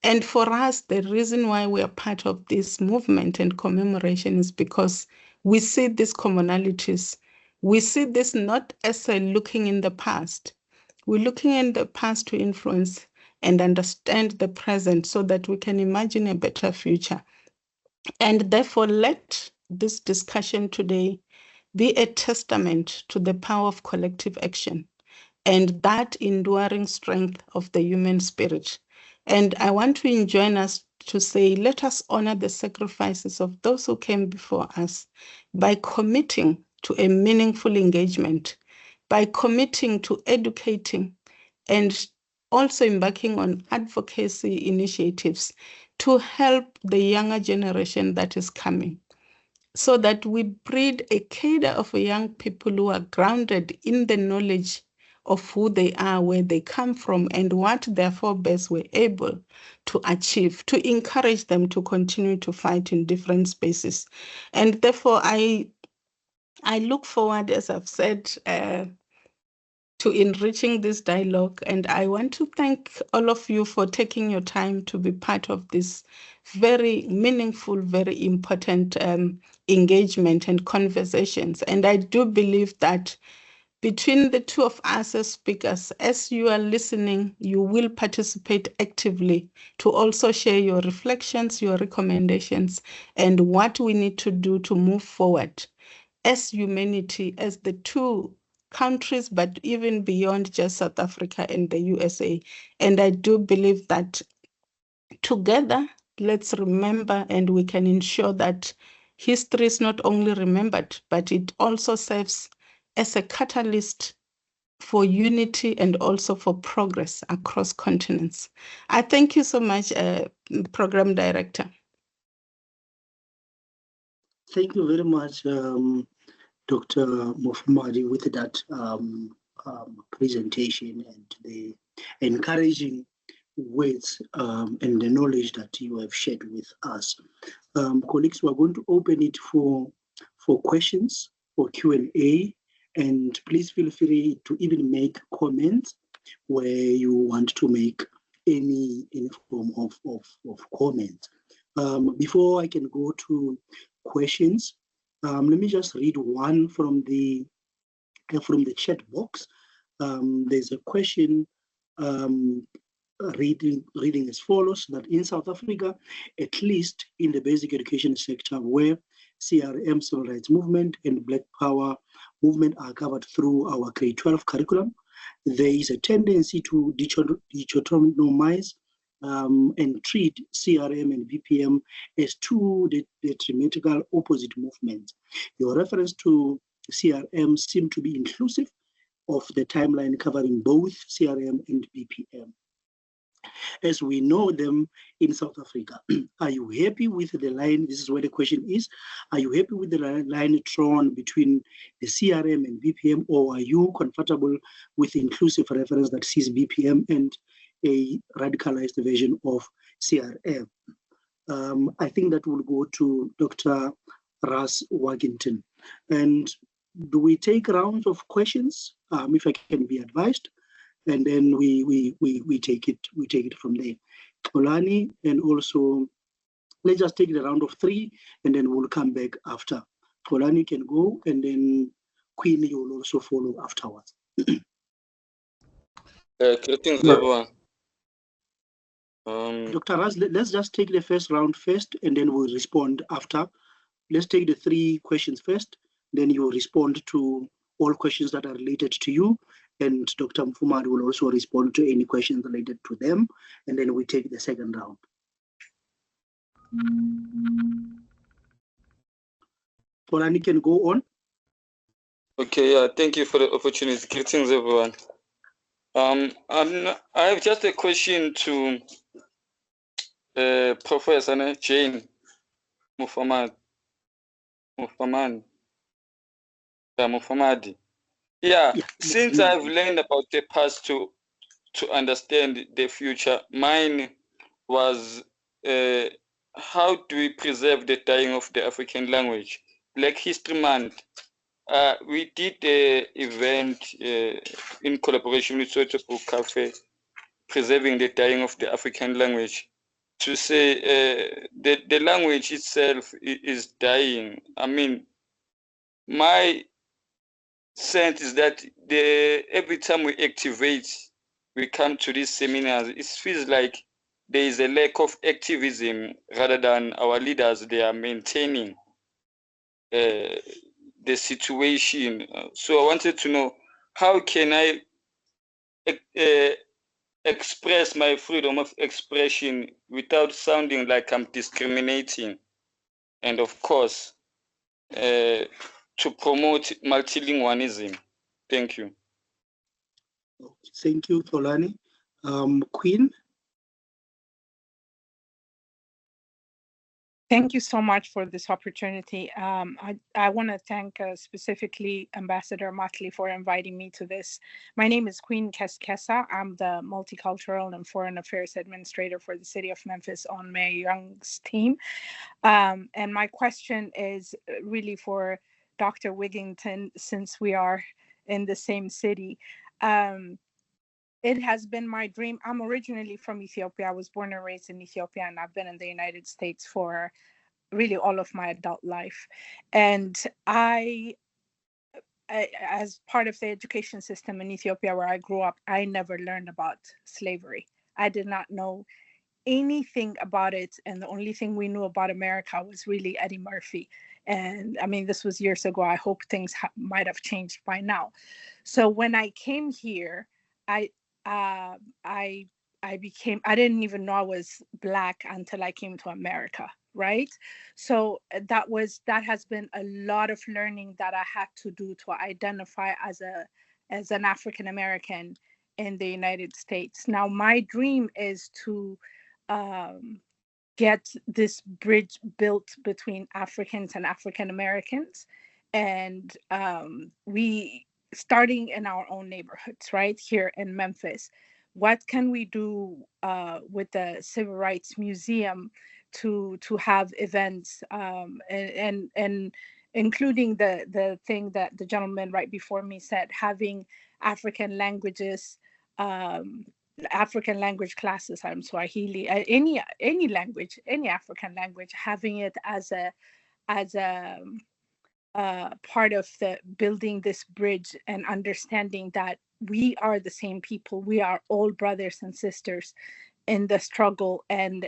And for us, the reason why we are part of this movement and commemoration is because we see these commonalities. We see this not as a looking in the past. We're looking in the past to influence and understand the present so that we can imagine a better future. And therefore, let this discussion today be a testament to the power of collective action and that enduring strength of the human spirit. And I want to enjoin us to say, let us honor the sacrifices of those who came before us by committing to a meaningful engagement, by committing to educating and also embarking on advocacy initiatives to help the younger generation that is coming, so that we breed a cadre of young people who are grounded in the knowledge of who they are, where they come from, and what their forebears were able to achieve, to encourage them to continue to fight in different spaces. And therefore, I look forward, as I've said, to enriching this dialogue. And I want to thank all of you for taking your time to be part of this very meaningful, very important engagement and conversations. And I do believe that between the two of us as speakers, as you are listening, you will participate actively to also share your reflections, your recommendations, and what we need to do to move forward as humanity, as the two countries, but even beyond just South Africa and the USA. And I do believe that together, let's remember and we can ensure that history is not only remembered, but it also serves as a catalyst for unity and also for progress across continents. I thank you so much, Program Director. Thank you very much, Dr. Mofumadi, with that presentation and the encouraging words and the knowledge that you have shared with us. Colleagues, we're going to open it for questions, for Q&A, and please feel free to even make comments where you want to make any form of comment. Before I can go to questions, let me just read one from the chat box. There's a question reading as follows: that in South Africa, at least in the basic education sector, where CRM, civil rights movement, and Black Power movement are covered through our grade 12 curriculum, there is a tendency to dichotomize and treat CRM and BPM as two detrimental opposite movements. Your reference to CRM seemed to be inclusive of the timeline covering both CRM and BPM as we know them in South Africa. Are you happy with the line? This is where the question is. Are you happy with the line drawn between the CRM and BPM, or are you comfortable with the inclusive reference that sees BPM and a radicalized version of CRM? I think that will go to Dr. Russ Wagington. And do we take rounds of questions, if I can be advised? and then we take it from there. Polani, and also let's just take the round of 3, and then we'll come back after. Polani can go, and then Queen, you will also follow afterwards. Greetings, everyone. Dr. Raz, let's just take the first round first, and then we'll respond after. Let's take the 3 questions first, then you respond to all questions that are related to you, and Dr. Mfumari will also respond to any questions related to them, and then we take the second round. Polani can go on. Okay, yeah, thank you for the opportunity. Greetings, everyone. I have just a question to Professor Jane Mufamadi. Yeah, since I've learned about the past to understand the future, mine was how do we preserve the dying of the African language? Black History Month. We did an event in collaboration with Soto Book Cafe, preserving the dying of the African language, to say the language itself is dying. I mean, my sense is that every time we activate, we come to these seminars, it feels like there is a lack of activism rather than our leaders, they are maintaining the situation. So I wanted to know, how can I express my freedom of expression without sounding like I'm discriminating? And of course, to promote multilingualism. Thank you. Thank you, Polani. Queen? Thank you so much for this opportunity. I want to thank specifically Ambassador Matli for inviting me to this. My name is Queen Keskesa. I'm the Multicultural and Foreign Affairs Administrator for the City of Memphis on Mayor Young's team. And my question is really for Dr. Wigington, since we are in the same city. It has been my dream. I'm originally from Ethiopia. I was born and raised in Ethiopia, and I've been in the United States for really all of my adult life. And I, as part of the education system in Ethiopia where I grew up, I never learned about slavery. I did not know anything about it. And the only thing we knew about America was really Eddie Murphy. And I mean, this was years ago. I hope things might have changed by now. So when I came here, I didn't even know I was Black until I came to America, right? So that has been a lot of learning that I had to do to identify as an African American in the United States. Now, my dream is to get this bridge built between Africans and African Americans, and we starting in our own neighborhoods, right here in Memphis. What can we do with the Civil Rights Museum to have events and including the thing that the gentleman right before me said, having African languages, African language classes, Swahili, any language, any African language, having it as a part of the building this bridge and understanding that we are the same people. We are all brothers and sisters in the struggle, and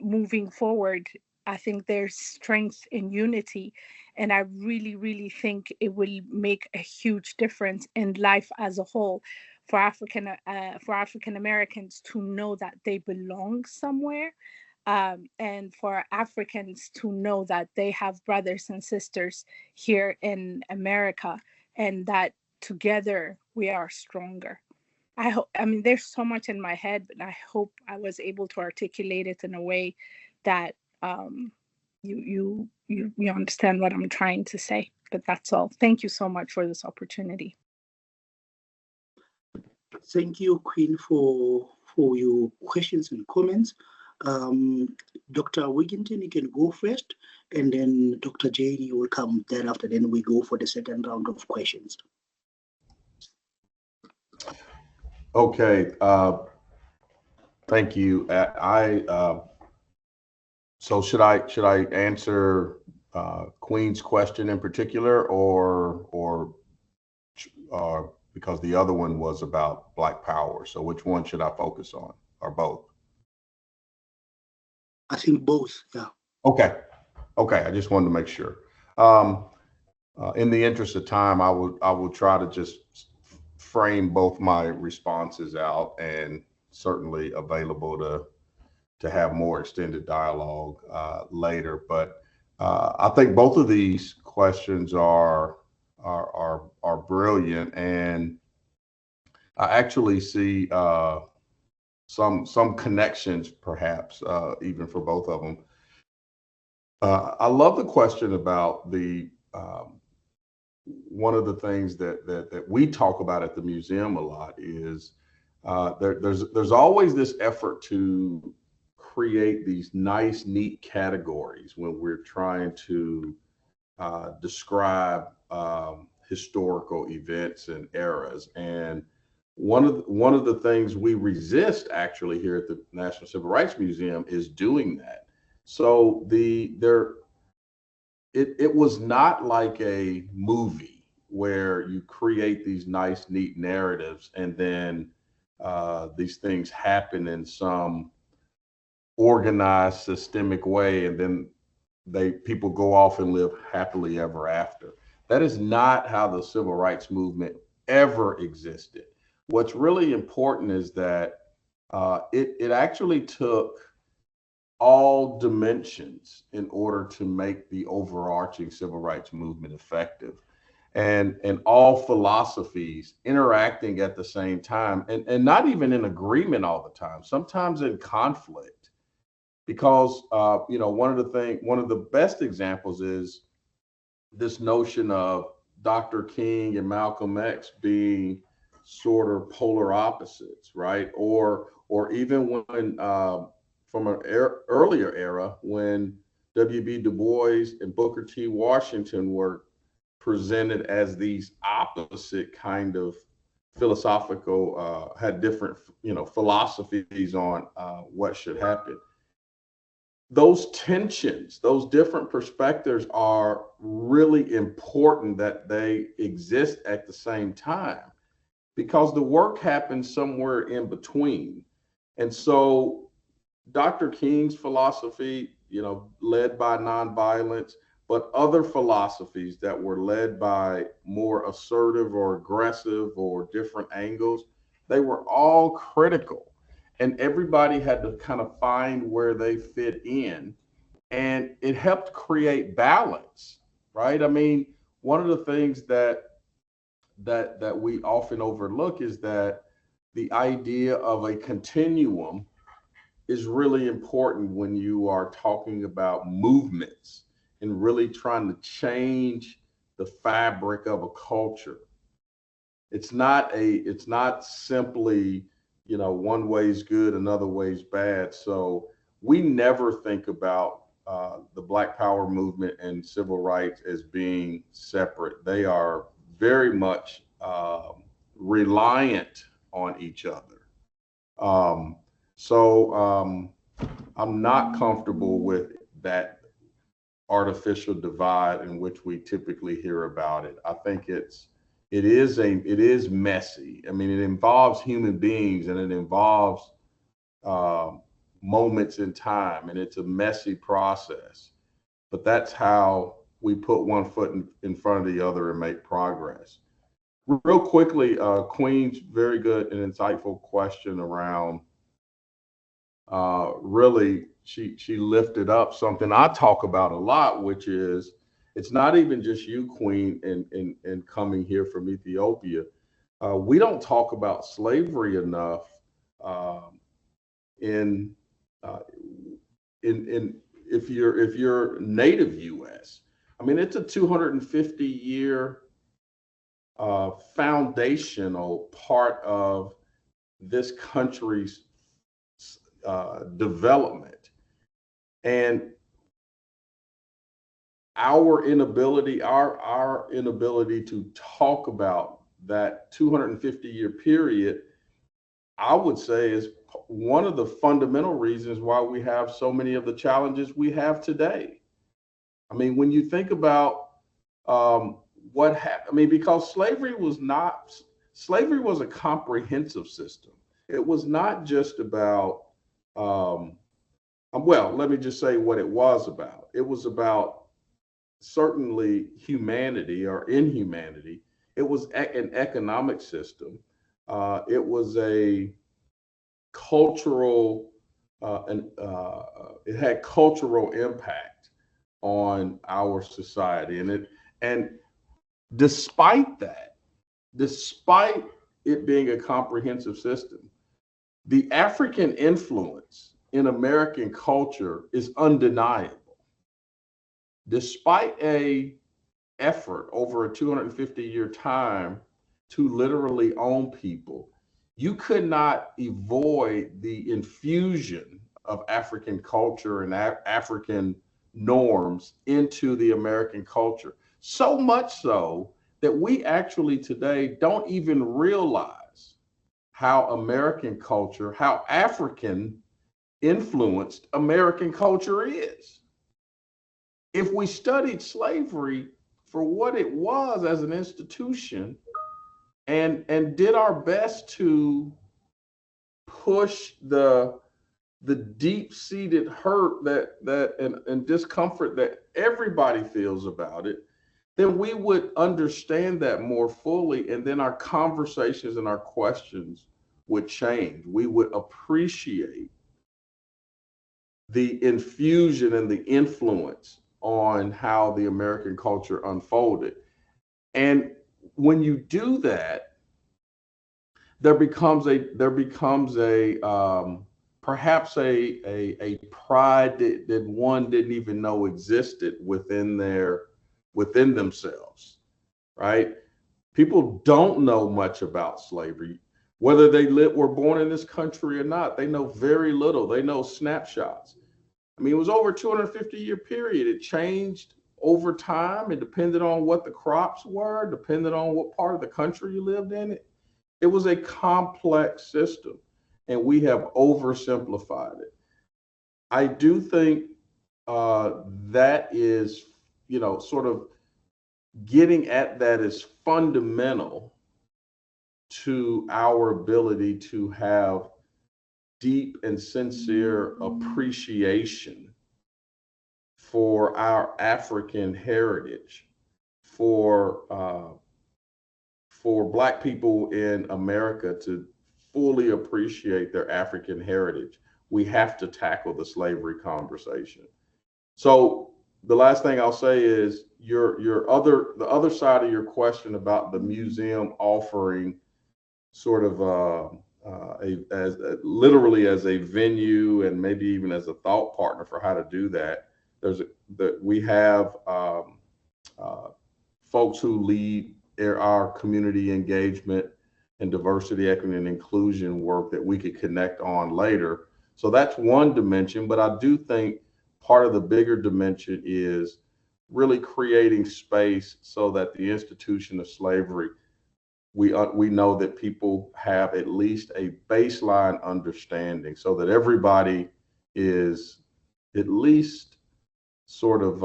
moving forward. I think there's strength in unity, and I really, really think it will make a huge difference in life as a whole for African Americans to know that they belong somewhere. And for Africans to know that they have brothers and sisters here in America, and that together we are stronger. I mean, there's so much in my head, but I hope I was able to articulate it in a way that you understand what I'm trying to say. But that's all. Thank you so much for this opportunity. Thank you, Queen, for your questions and comments. Dr. Wigington, you can go first, and then Dr. Jane will come thereafter. Then we go for the second round of questions. Okay. Thank you. So should I answer Queen's question in particular, or because the other one was about Black Power? So which one should I focus on, or both? I think both. Yeah. Okay. I just wanted to make sure. In the interest of time, I will try to just frame both my responses out, and certainly available to have more extended dialogue later. But I think both of these questions are brilliant, and I actually see some connections, perhaps even for both of them. I love the question about the one of the things that we talk about at the museum a lot is there's always this effort to create these nice, neat categories when we're trying to describe historical events and eras. And one of the things we resist actually here at the National Civil Rights Museum is doing that. So it was not like a movie where you create these nice, neat narratives and then these things happen in some organized, systemic way, and then people go off and live happily ever after. That is not how the civil rights movement ever existed. What's really important is that it actually took all dimensions in order to make the overarching civil rights movement effective, and all philosophies interacting at the same time, and not even in agreement all the time, sometimes in conflict. Because one of the best examples is this notion of Dr. King and Malcolm X being sort of polar opposites, right? Or even when from an earlier era, when W.B. Du Bois and Booker T. Washington were presented as these opposite kind of philosophical, had different philosophies on what should happen. Those tensions, those different perspectives are really important that they exist at the same time, because the work happens somewhere in between. And so Dr. King's philosophy, led by nonviolence, but other philosophies that were led by more assertive or aggressive or different angles, they were all critical. And everybody had to kind of find where they fit in. And it helped create balance, right? I mean, one of the things that we often overlook is that the idea of a continuum is really important when you are talking about movements and really trying to change the fabric of a culture. It's not simply, one way's good, another way's bad. So we never think about the Black Power movement and civil rights as being separate. They are very much reliant on each other. I'm not comfortable with that artificial divide in which we typically hear about it. I think it is messy. I mean, it involves human beings, and it involves moments in time, and it's a messy process. But that's how we put one foot in front of the other and make progress. Real quickly, Queen's very good and insightful question around really, she lifted up something I talk about a lot, which is it's not even just you, Queen, in coming here from Ethiopia. We don't talk about slavery enough in if you're native U.S. I mean, it's a 250-year foundational part of this country's development, and our inability to talk about that 250-year period I would say is one of the fundamental reasons why we have so many of the challenges we have today. I mean, when you think about what happened, I mean, because slavery was a comprehensive system. It was not just about, well, let me just say what it was about. It was about certainly humanity or inhumanity. It was an economic system. It was a cultural, it had cultural impact on our society. And despite that, despite it being a comprehensive system, the African influence in American culture is undeniable. Despite a effort over a 250-year time to literally own people, you could not avoid the infusion of African culture and African norms into the American culture. So much so that we actually today don't even realize how American culture, how African influenced American culture is. If we studied slavery for what it was as an institution and did our best to push the deep-seated hurt and discomfort that everybody feels about it, then we would understand that more fully, and then our conversations and our questions would change. We would appreciate the infusion and the influence on how the American culture unfolded. And when you do that, there becomes perhaps a pride that one didn't even know existed within themselves, right? People don't know much about slavery, whether they were born in this country or not. They know very little. They know snapshots. I mean, it was over a 250-year period. It changed over time. It depended on what the crops were, depended on what part of the country you lived in. It was a complex system, and we have oversimplified it. I do think that is, sort of getting at that is fundamental to our ability to have deep and sincere appreciation for our African heritage, for Black people in America to fully appreciate their African heritage. We have to tackle the slavery conversation. So the last thing I'll say is the other side of your question about the museum offering sort of literally as a venue and maybe even as a thought partner for how to do that. We have folks who lead our community engagement and diversity, equity, and inclusion work that we could connect on later. So that's one dimension, but I do think part of the bigger dimension is really creating space so that the institution of slavery, we know that people have at least a baseline understanding so that everybody is at least sort of,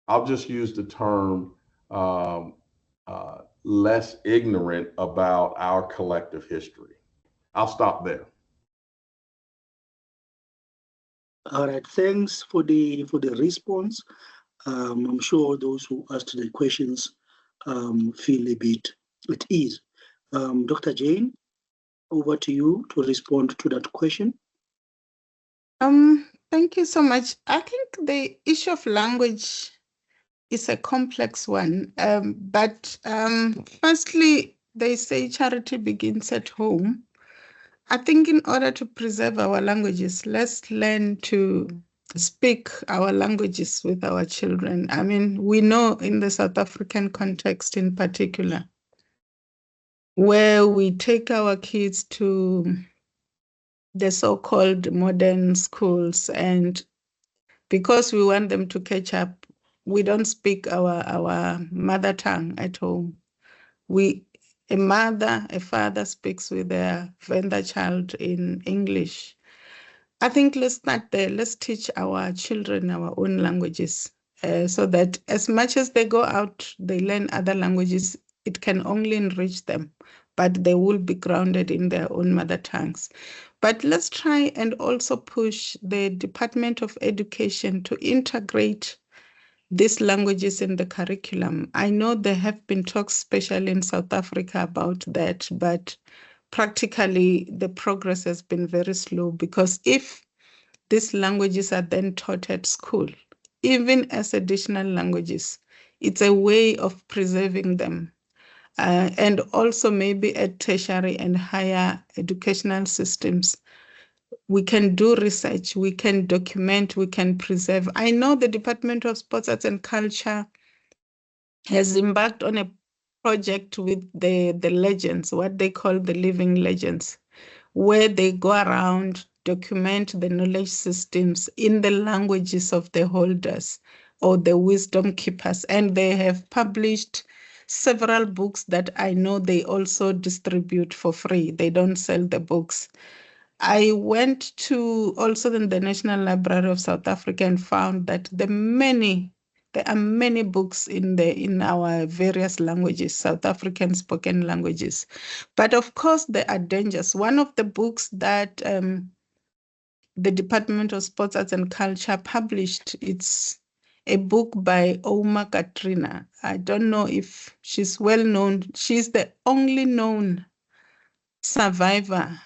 I'll just use the term, less ignorant about our collective history. I'll stop there. All right, thanks for the response. I'm sure those who asked the questions feel a bit at ease. Dr. Jane, over to you to respond to that question. Thank you so much. I think the issue of language is a complex one, but firstly, they say charity begins at home. I think in order to preserve our languages, let's learn to speak our languages with our children. I mean, we know in the South African context in particular, where we take our kids to the so-called modern schools, and because we want them to catch up, we don't speak our mother tongue at home. We a mother, a father speaks with their vendor child in English. I think let's start there. Let's teach our children our own languages so that as much as they go out, they learn other languages, it can only enrich them, but they will be grounded in their own mother tongues. But let's try and also push the Department of Education to integrate these languages in the curriculum. I know there have been talks, especially in South Africa, about that, but practically the progress has been very slow, because if these languages are then taught at school, even as additional languages, it's a way of preserving them. And also maybe at tertiary and higher educational systems, we can do research, we can document, we can preserve. I know the Department of Sports, Arts and Culture has embarked on a project with the legends, what they call the living legends, where they go around, document the knowledge systems in the languages of the holders or the wisdom keepers. And they have published several books that I know they also distribute for free. They don't sell the books. I went to also in the National Library of South Africa and found that there are many books in our various languages, South African spoken languages. But of course, there are dangers. One of the books that the Department of Sports, Arts and Culture published, it's a book by Oma Katrina. I don't know if she's well known. She's the only known survivor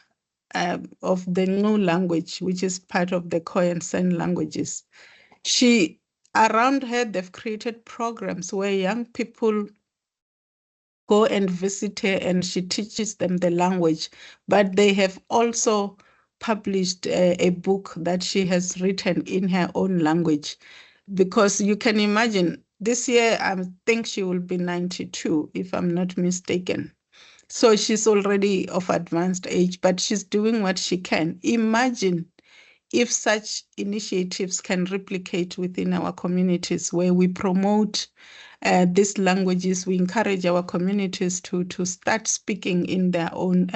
of the new language, which is part of the Khoi and San languages. Around her, they've created programs where young people go and visit her and she teaches them the language. But they have also published a book that she has written in her own language. Because you can imagine, this year, I think she will be 92, if I'm not mistaken. So she's already of advanced age, but she's doing what she can. Imagine if such initiatives can replicate within our communities, where we promote these languages, we encourage our communities to start speaking in their own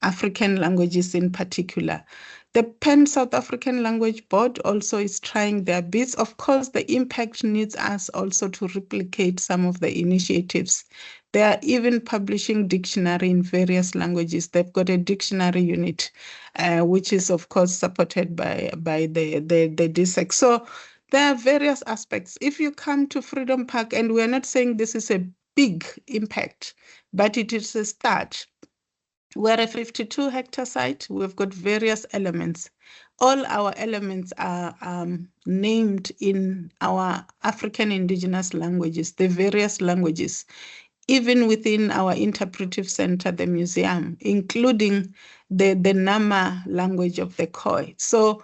African languages in particular. The Pan South African Language Board also is trying their best. Of course, the impact needs us also to replicate some of the initiatives. They are even publishing dictionary in various languages. They've got a dictionary unit, which is of course supported by the DSEC. So there are various aspects. If you come to Freedom Park, and we are not saying this is a big impact, but it is a start. We're a 52-hectare site. We've got various elements. All our elements are named in our African indigenous languages, the various languages, even within our interpretive center, the museum, including the Nama language of the Khoi. So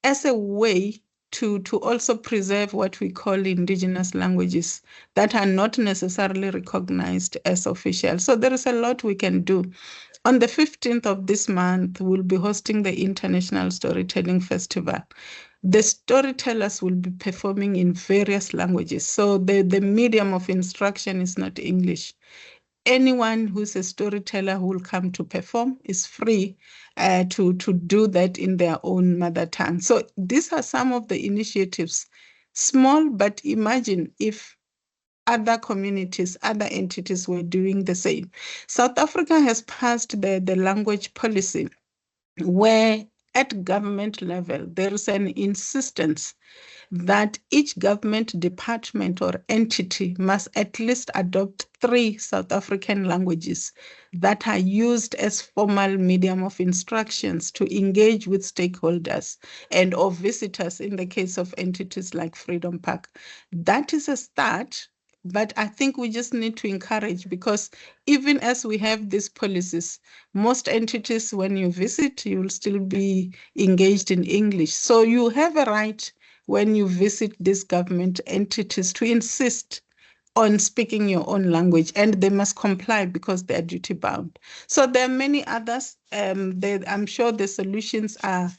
as a way to also preserve what we call indigenous languages that are not necessarily recognized as official. So there is a lot we can do. On the 15th of this month, we'll be hosting the International Storytelling Festival. The storytellers will be performing in various languages. So the medium of instruction is not English. Anyone who's a storyteller who will come to perform is free to do that in their own mother tongue. So these are some of the initiatives. Small, but imagine if other communities, other entities were doing the same. South Africa has passed the language policy where at government level, there is an insistence that each government department or entity must at least adopt 3 South African languages that are used as formal medium of instructions to engage with stakeholders and or visitors in the case of entities like Freedom Park. That is a start, but I think we just need to encourage, because even as we have these policies, most entities, when you visit, you will still be engaged in English. So you have a right when you visit these government entities to insist on speaking your own language, and they must comply because they are duty bound. So there are many others. I'm sure the solutions are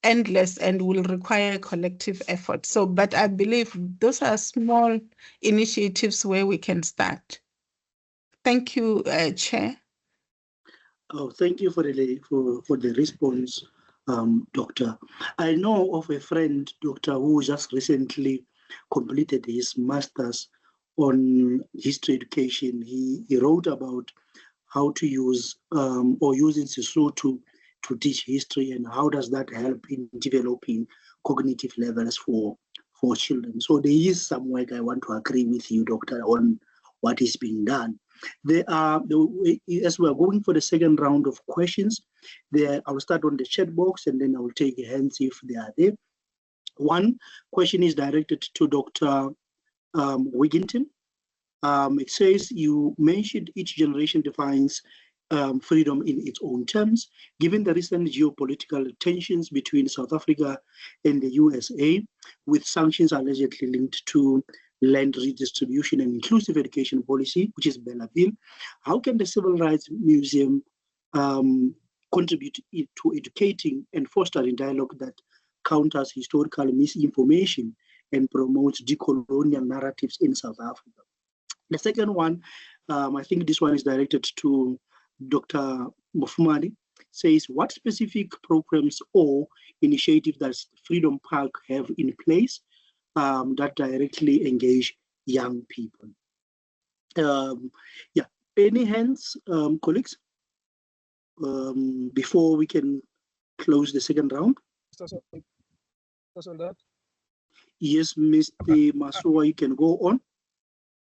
endless and will require collective effort. So, but I believe those are small initiatives where we can start. Thank you, Chair. Oh, thank you for the response, Doctor. I know of a friend, Doctor, who just recently completed his master's on history education. He wrote about how to use or using Sesotho to teach history, and how does that help in developing cognitive levels for children. So there is some work. I want to agree with you, Doctor, on what is being done. There are, as we are going for the second round of questions, I will start on the chat box, and then I will take hands if they are there. One question is directed to Dr. Wigginton. It says, you mentioned each generation defines freedom in its own terms. Given the recent geopolitical tensions between South Africa and the USA, with sanctions allegedly linked to land redistribution and inclusive education policy, which is Belleville, how can the Civil Rights Museum contribute to educating and fostering dialogue that counters historical misinformation and promotes decolonial narratives in South Africa? The second one, I think this one is directed to Dr. Mofumali, says, what specific programs or initiatives does Freedom Park have in place that directly engage young people? Yeah, any hands, colleagues, before we can close the second round? Yes, Mr. Masua, you can go on.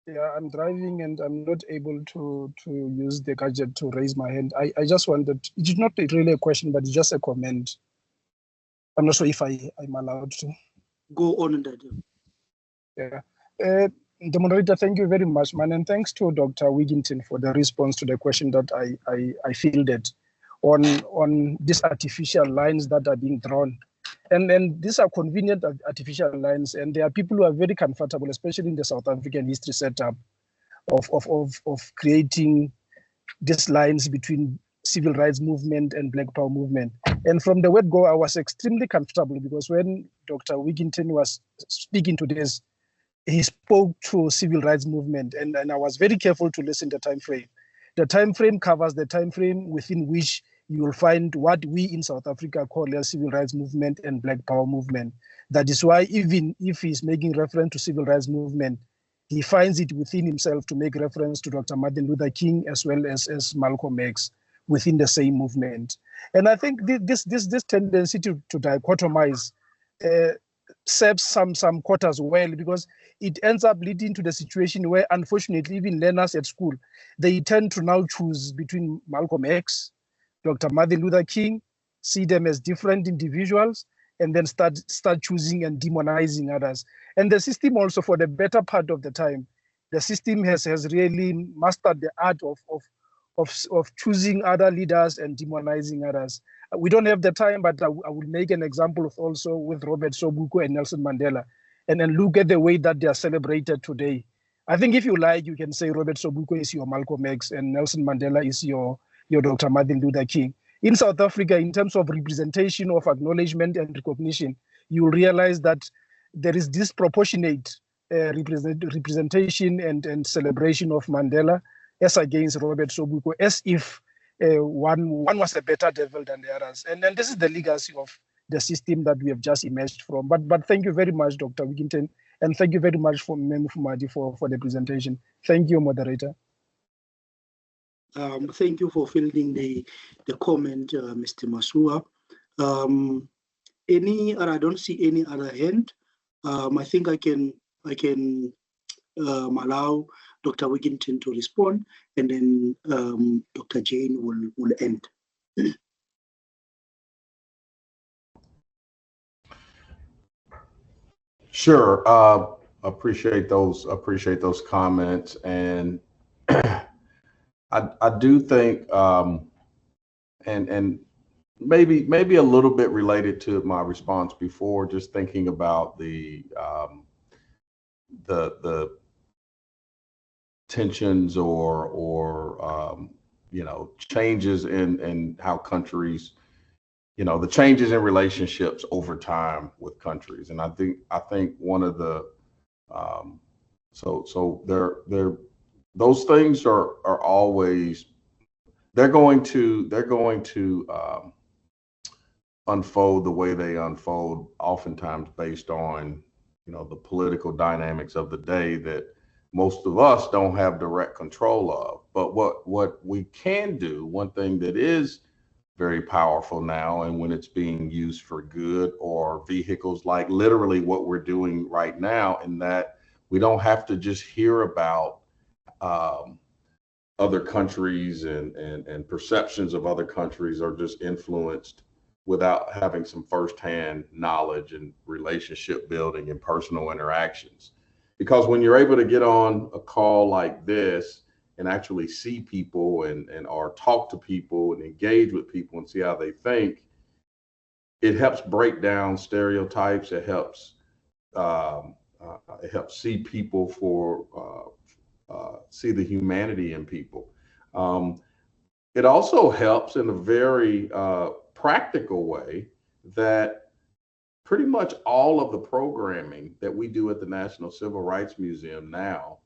Yeah, I'm driving and I'm not able to use the gadget to raise my hand. I just wanted, it's not really a question, but it's just a comment. I'm not sure if I'm allowed to. Go on, Dad. Yeah. The moderator, thank you very much, man. And thanks to Dr. Wigginton for the response to the question that I fielded on these artificial lines that are being drawn. And these are convenient artificial lines, and there are people who are very comfortable, especially in the South African history setup, of creating these lines between civil rights movement and Black Power movement. And from the word go, I was extremely comfortable, because when Dr. Wigginton was speaking to this, he spoke to civil rights movement, and I was very careful to listen to the time frame. The time frame covers the time frame within which you will find what we in South Africa call a civil rights movement and Black Power movement. That is why even if he's making reference to civil rights movement, he finds it within himself to make reference to Dr. Martin Luther King as well as Malcolm X within the same movement. And I think this tendency to dichotomize serves some quarters well, because it ends up leading to the situation where, unfortunately, even learners at school, they tend to now choose between Malcolm X, Dr. Martin Luther King, see them as different individuals, and then start choosing and demonizing others. And the system also, for the better part of the time, the system has really mastered the art of choosing other leaders and demonizing others. We don't have the time, but I will make an example of also with Robert Sobukwe and Nelson Mandela, and then look at the way that they are celebrated today. I think if you like, you can say Robert Sobukwe is your Malcolm X and Nelson Mandela is your Dr. Martin Luther King. In South Africa, in terms of representation, of acknowledgement and recognition, you will realize that there is disproportionate representation and celebration of Mandela as against Robert Sobukwe, as if one was a better devil than the others. And this is the legacy of the system that we have just emerged from. But thank you very much, Dr. Wigginton, and thank you very much for Mufumadi for the presentation. Thank you, moderator. Thank you for fielding the comment, Mr. Masua. I don't see any other hand. I think I can allow Dr. Wigginton to respond, and then Dr. Jane will end. Sure. Appreciate those comments, and I do think, and maybe a little bit related to my response before, just thinking about the tensions or changes in how countries, the changes in relationships over time with countries. And I think one of the so there those things are always, they're going to unfold the way they unfold, oftentimes based on, the political dynamics of the day that most of us don't have direct control of. But what we can do, one thing that is very powerful now, and when it's being used for good, or vehicles like literally what we're doing right now, in that we don't have to just hear about other countries and perceptions of other countries are just influenced without having some firsthand knowledge and relationship building and personal interactions. Because when you're able to get on a call like this and actually see people and or talk to people and engage with people and see how they think, it helps break down stereotypes. It helps see people see the humanity in people. It also helps in a very practical way that pretty much all of the programming that we do at the National Civil Rights Museum now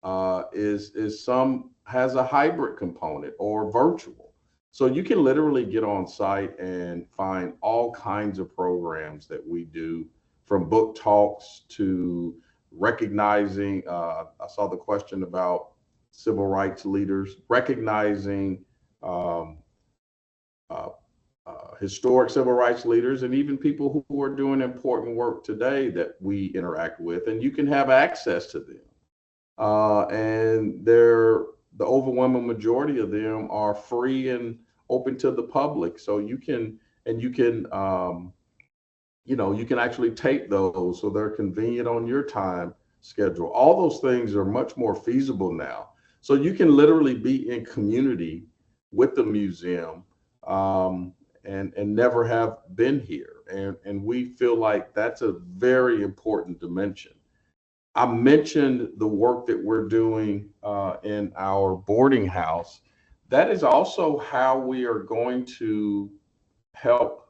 has a hybrid component or virtual. So you can literally get on site and find all kinds of programs that we do, from book talks to recognizing, I saw the question about civil rights leaders, recognizing historic civil rights leaders, and even people who are doing important work today that we interact with, and you can have access to them. And the overwhelming majority of them are free and open to the public. So you can actually take those so they're convenient on your time schedule. All those things are much more feasible now. So you can literally be in community with the museum and never have been here. And we feel like that's a very important dimension. I mentioned the work that we're doing in our boarding house. That is also how we are going to help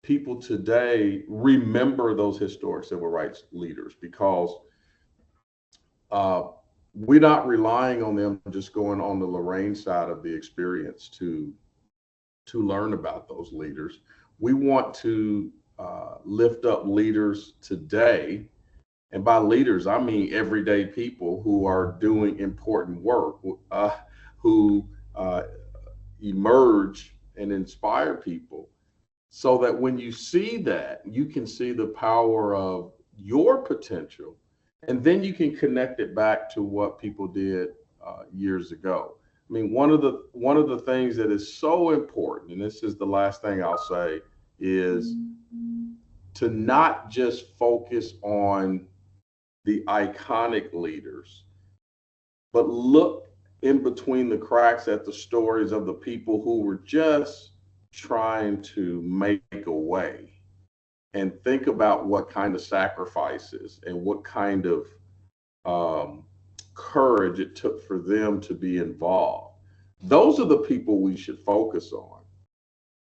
people today remember those historic civil rights leaders, because we're not relying on them just going on the Lorraine side of the experience to learn about those leaders. We want to lift up leaders today. And by leaders, I mean everyday people who are doing important work, who emerge and inspire people, so that when you see that, you can see the power of your potential, and then you can connect it back to what people did years ago. I mean, one of the things that is so important, and this is the last thing I'll say, is to not just focus on the iconic leaders, but look in between the cracks at the stories of the people who were just trying to make a way, and think about what kind of sacrifices and what kind of courage it took for them to be involved. Those are the people we should focus on.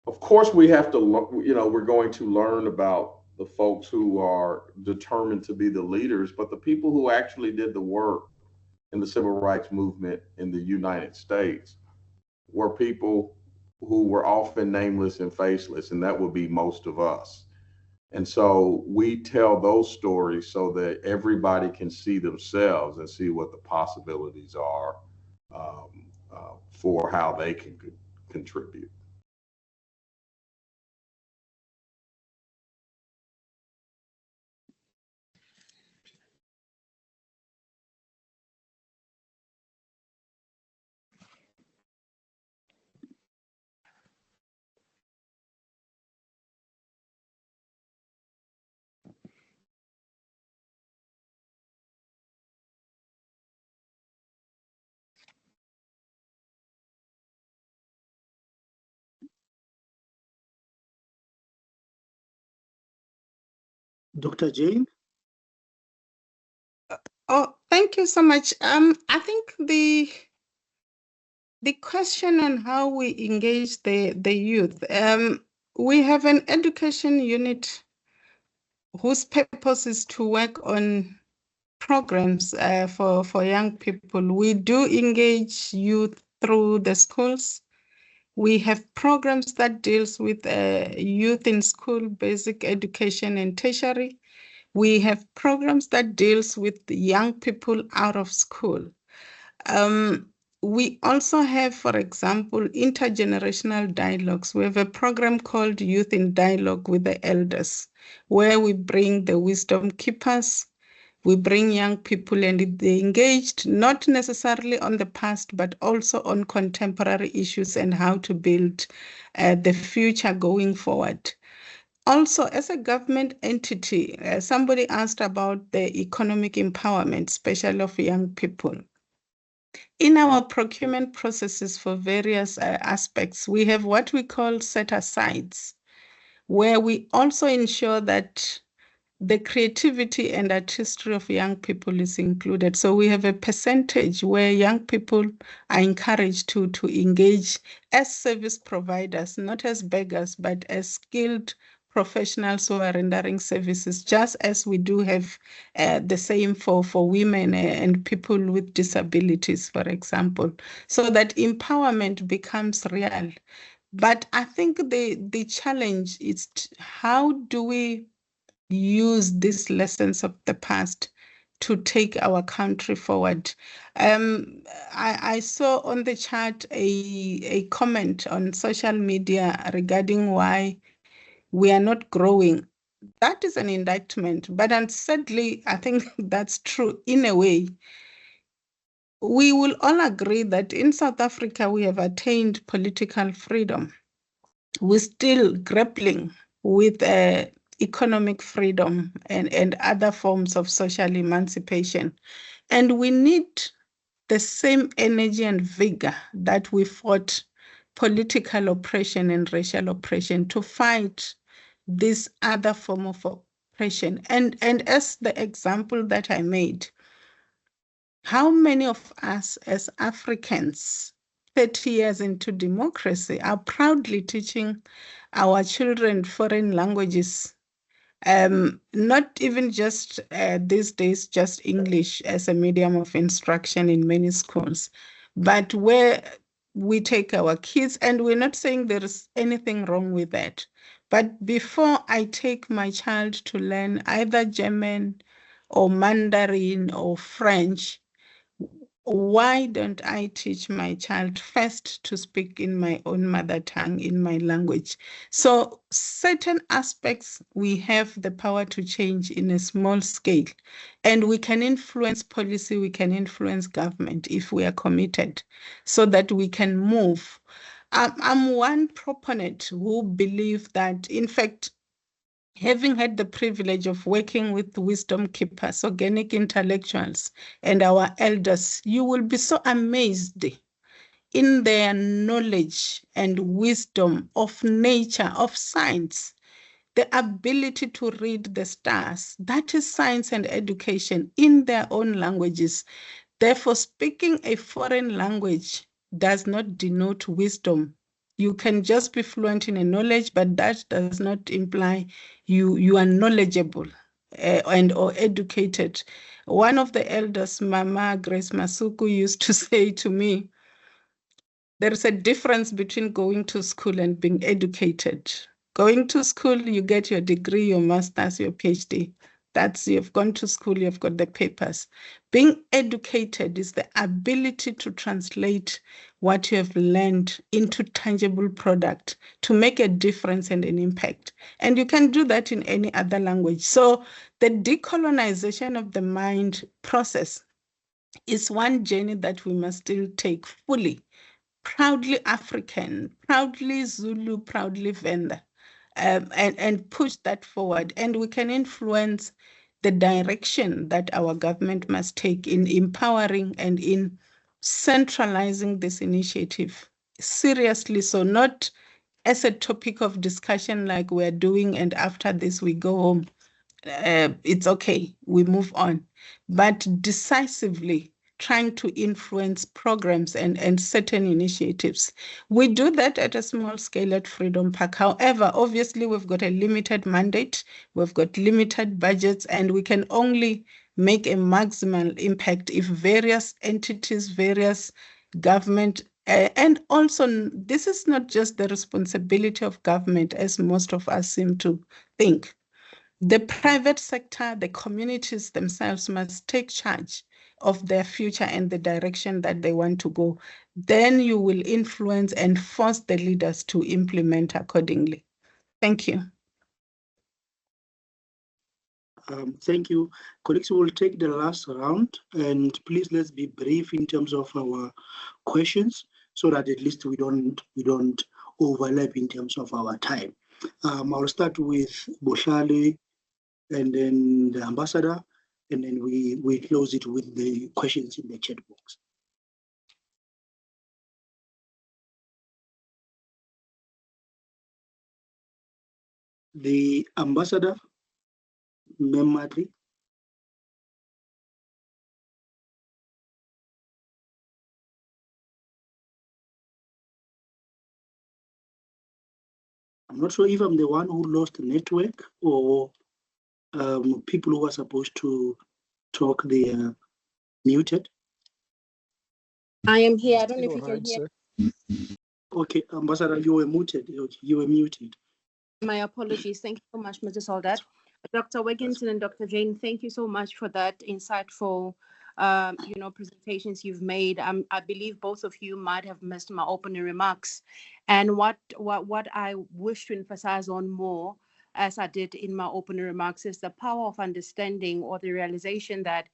Of course, we have to, we're going to learn about the folks who are determined to be the leaders, but the people who actually did the work in the civil rights movement in the United States were people who were often nameless and faceless, and that would be most of us. And so we tell those stories so that everybody can see themselves and see what the possibilities are for how they can contribute. Dr. Jane? Oh, thank you so much. I think the question on how we engage the youth, we have an education unit whose purpose is to work on programs for young people. We do engage youth through the schools. We have programs that deals with youth in school, basic education and tertiary. We have programs that deals with young people out of school. We also have, for example, intergenerational dialogues. We have a program called Youth in Dialogue with the Elders, where we bring the wisdom keepers, we bring young people and they engaged not necessarily on the past, but also on contemporary issues and how to build the future going forward. Also, as a government entity, somebody asked about the economic empowerment, especially of young people. In our procurement processes for various aspects, we have what we call set-asides, where we also ensure that the creativity and artistry of young people is included. So we have a percentage where young people are encouraged to engage as service providers, not as beggars, but as skilled professionals who are rendering services, just as we do have the same for women and people with disabilities, for example, so that empowerment becomes real. But I think the challenge is how do we use these lessons of the past to take our country forward. I saw on the chat a comment on social media regarding why we are not growing. That is an indictment, but sadly, I think that's true in a way. We will all agree that in South Africa, we have attained political freedom. We're still grappling with economic freedom and other forms of social emancipation. And we need the same energy and vigor that we fought political oppression and racial oppression to fight this other form of oppression. And as the example that I made, how many of us as Africans 30 years into democracy are proudly teaching our children foreign languages, not even just these days, just English as a medium of instruction in many schools, but where we take our kids, and we're not saying there is anything wrong with that. But before I take my child to learn either German or Mandarin or French, why don't I teach my child first to speak in my own mother tongue, in my language? So certain aspects we have the power to change in a small scale, and we can influence policy, we can influence government if we are committed so that we can move. I'm one proponent who believe that, in fact, having had the privilege of working with wisdom keepers, organic intellectuals, and our elders, you will be so amazed in their knowledge and wisdom of nature, of science, the ability to read the stars. That is science and education in their own languages. Therefore, speaking a foreign language does not denote wisdom. You can just be fluent in a knowledge, but that does not imply you are knowledgeable and or educated. One of the elders, Mama Grace Masuku, used to say to me, there is a difference between going to school and being educated. Going to school, you get your degree, your master's, your PhD. That's, you've gone to school, you've got the papers. Being educated is the ability to translate what you have learned into tangible product to make a difference and an impact. And you can do that in any other language. So the decolonization of the mind process is one journey that we must still take fully. Proudly African, proudly Zulu, proudly Venda. And push that forward. And we can influence the direction that our government must take in empowering and in centralizing this initiative seriously. So not as a topic of discussion like we're doing, and after this we go home. It's okay, we move on. But decisively trying to influence programs and certain initiatives. We do that at a small scale at Freedom Park. However, obviously, we've got a limited mandate, we've got limited budgets, and we can only make a maximal impact if various entities, various government, and also this is not just the responsibility of government as most of us seem to think. The private sector, the communities themselves must take charge of their future and the direction that they want to go. Then you will influence and force the leaders to implement accordingly. Thank you. Thank you. Colleagues, we will take the last round, and please let's be brief in terms of our questions so that at least we don't overlap in terms of our time. I'll start with Boshali and then the ambassador, and then we close it with the questions in the chat box. The ambassador, Memadri. I'm not sure if I'm the one who lost the network or people who are supposed to talk, they are muted. I am here. I don't know if you can hear. Okay, Ambassador, you were muted. You were muted. My apologies. Thank you so much, Mr. Soldat. Dr. Wigginton and Dr. Jane, thank you so much for that insightful presentations you've made. I believe both of you might have missed my opening remarks. And what I wish to emphasize on more, as I did in my opening remarks, is the power of understanding or the realization that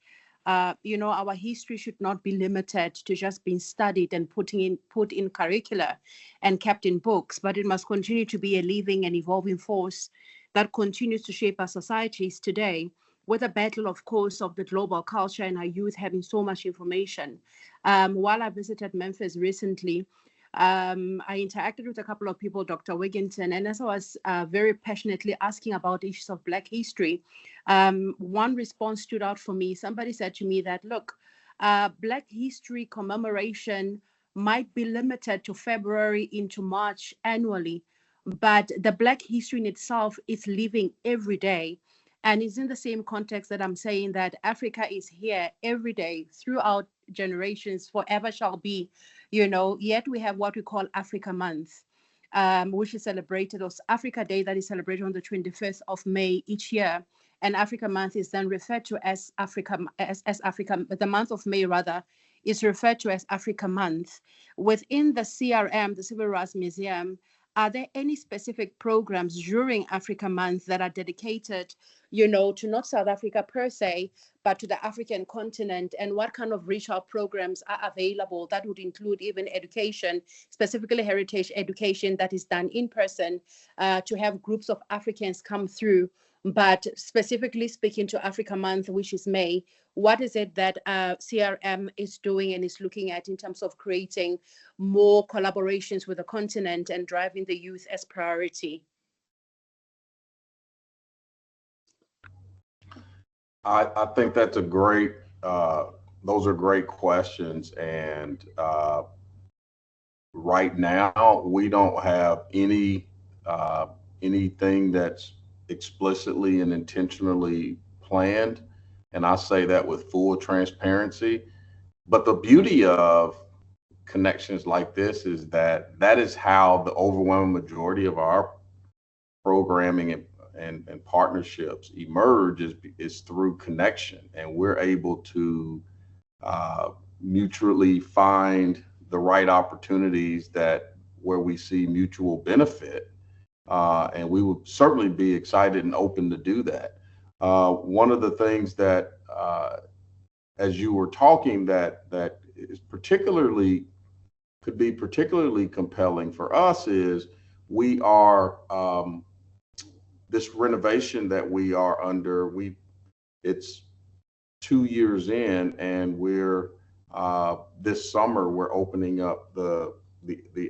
our history should not be limited to just being studied and put in curricula and kept in books, but it must continue to be a living and evolving force that continues to shape our societies today, with a battle, of course, of the global culture and our youth having so much information. While I visited Memphis recently, I interacted with a couple of people, Dr. Wigginton, and as I was very passionately asking about issues of Black history, one response stood out for me. Somebody said to me that, look, Black history commemoration might be limited to February into March annually, but the Black history in itself is living every day. And it's in the same context that I'm saying that Africa is here every day throughout generations, forever shall be, yet we have what we call Africa Month, which is celebrated, or Africa Day that is celebrated on the 25th of May each year. And Africa Month is then referred to as Africa, the month of May rather, is referred to as Africa Month. Within the CRM, the Civil Rights Museum, are there any specific programs during Africa Month that are dedicated, to not South Africa per se, but to the African continent? And what kind of reach out programs are available that would include even education, specifically heritage education that is done in person, to have groups of Africans come through? But specifically speaking to Africa Month, which is May, what is it that CRM is doing and is looking at in terms of creating more collaborations with the continent and driving the youth as priority? I think that's those are great questions. And right now, we don't have anything that's explicitly and intentionally planned. And I say that with full transparency. But the beauty of connections like this is that is how the overwhelming majority of our programming and partnerships emerge is through connection. And we're able to mutually find the right opportunities where we see mutual benefit. And we would certainly be excited and open to do that. One of the things that, as you were talking, that is could be particularly compelling for us is we are this renovation that we are under. It's 2 years in, and we're this summer we're opening up the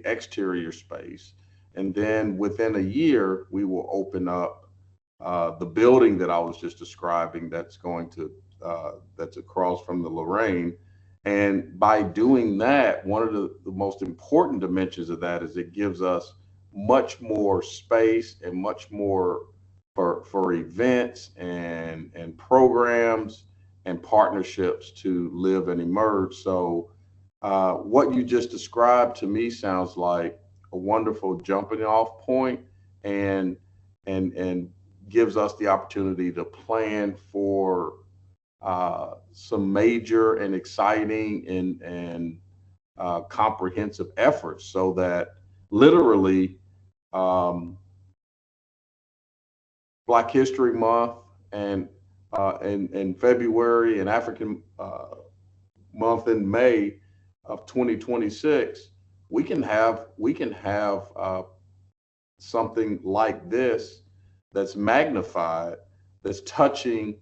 exterior space. And then within a year, we will open up the building that I was just describing that's across from the Lorraine. And by doing that, one of the most important dimensions of that is it gives us much more space and much more for events and programs and partnerships to live and emerge. So what you just described to me sounds like a wonderful jumping off point, and gives us the opportunity to plan for some major and exciting and comprehensive efforts, so that literally Black History Month and in February and African month in May of 2026, we can have something like this that's magnified, that's touching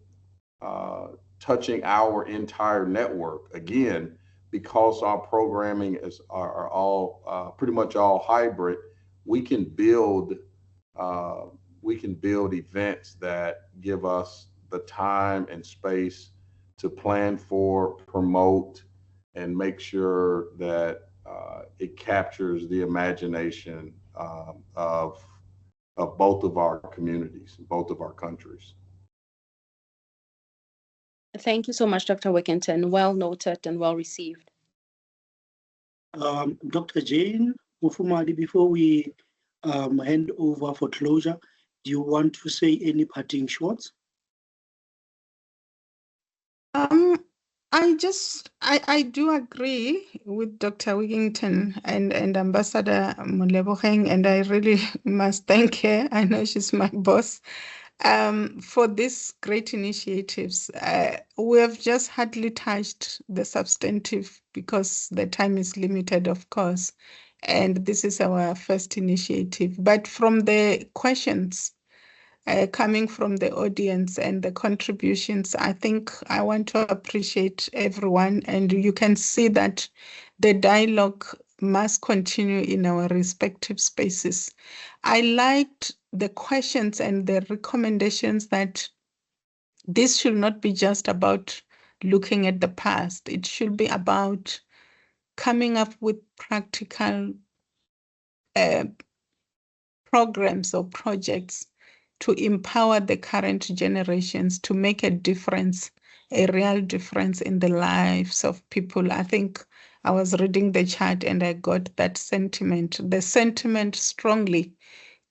our entire network. Again, because our programming are all pretty much all hybrid, we can build events that give us the time and space to plan for, promote, and make sure that it captures the imagination of both of our communities, both of our countries. Thank you so much, Dr. Wickington. Well noted and well received. Dr. Jane Mufumadi, before we hand over for closure, do you want to say any parting shots? I do agree with Dr. Wickington and Ambassador Moleboheng, and I really must thank her. I know she's my boss. For these great initiatives. We have just hardly touched the substantive because the time is limited, of course, and this is our first initiative. But from the questions coming from the audience and the contributions, I think I want to appreciate everyone, and you can see that the dialogue must continue in our respective spaces. I liked the questions and the recommendations that this should not be just about looking at the past. It should be about coming up with practical programs or projects to empower the current generations to make a difference, a real difference in the lives of people. I think I was reading the chart and I got that sentiment. The sentiment strongly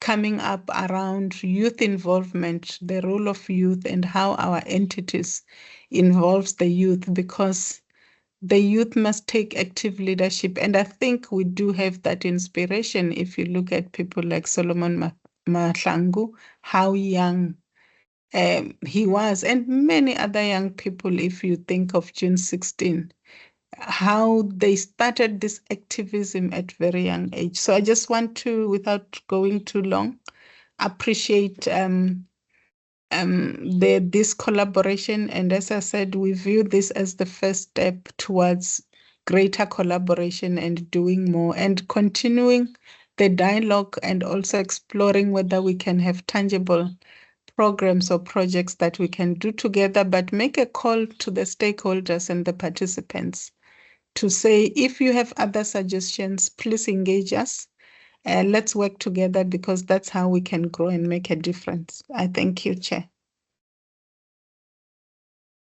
coming up around youth involvement, the role of youth and how our entities involves the youth, because the youth must take active leadership. And I think we do have that inspiration if you look at people like Solomon Mahlangu, how young he was, and many other young people, if you think of June 16, how they started this activism at very young age. So I just want to, without going too long, appreciate this collaboration. And as I said, we view this as the first step towards greater collaboration and doing more and continuing the dialogue, and also exploring whether we can have tangible programs or projects that we can do together, but make a call to the stakeholders and the participants to say, if you have other suggestions, please engage us. Let's work together, because that's how we can grow and make a difference. I thank you, Chair.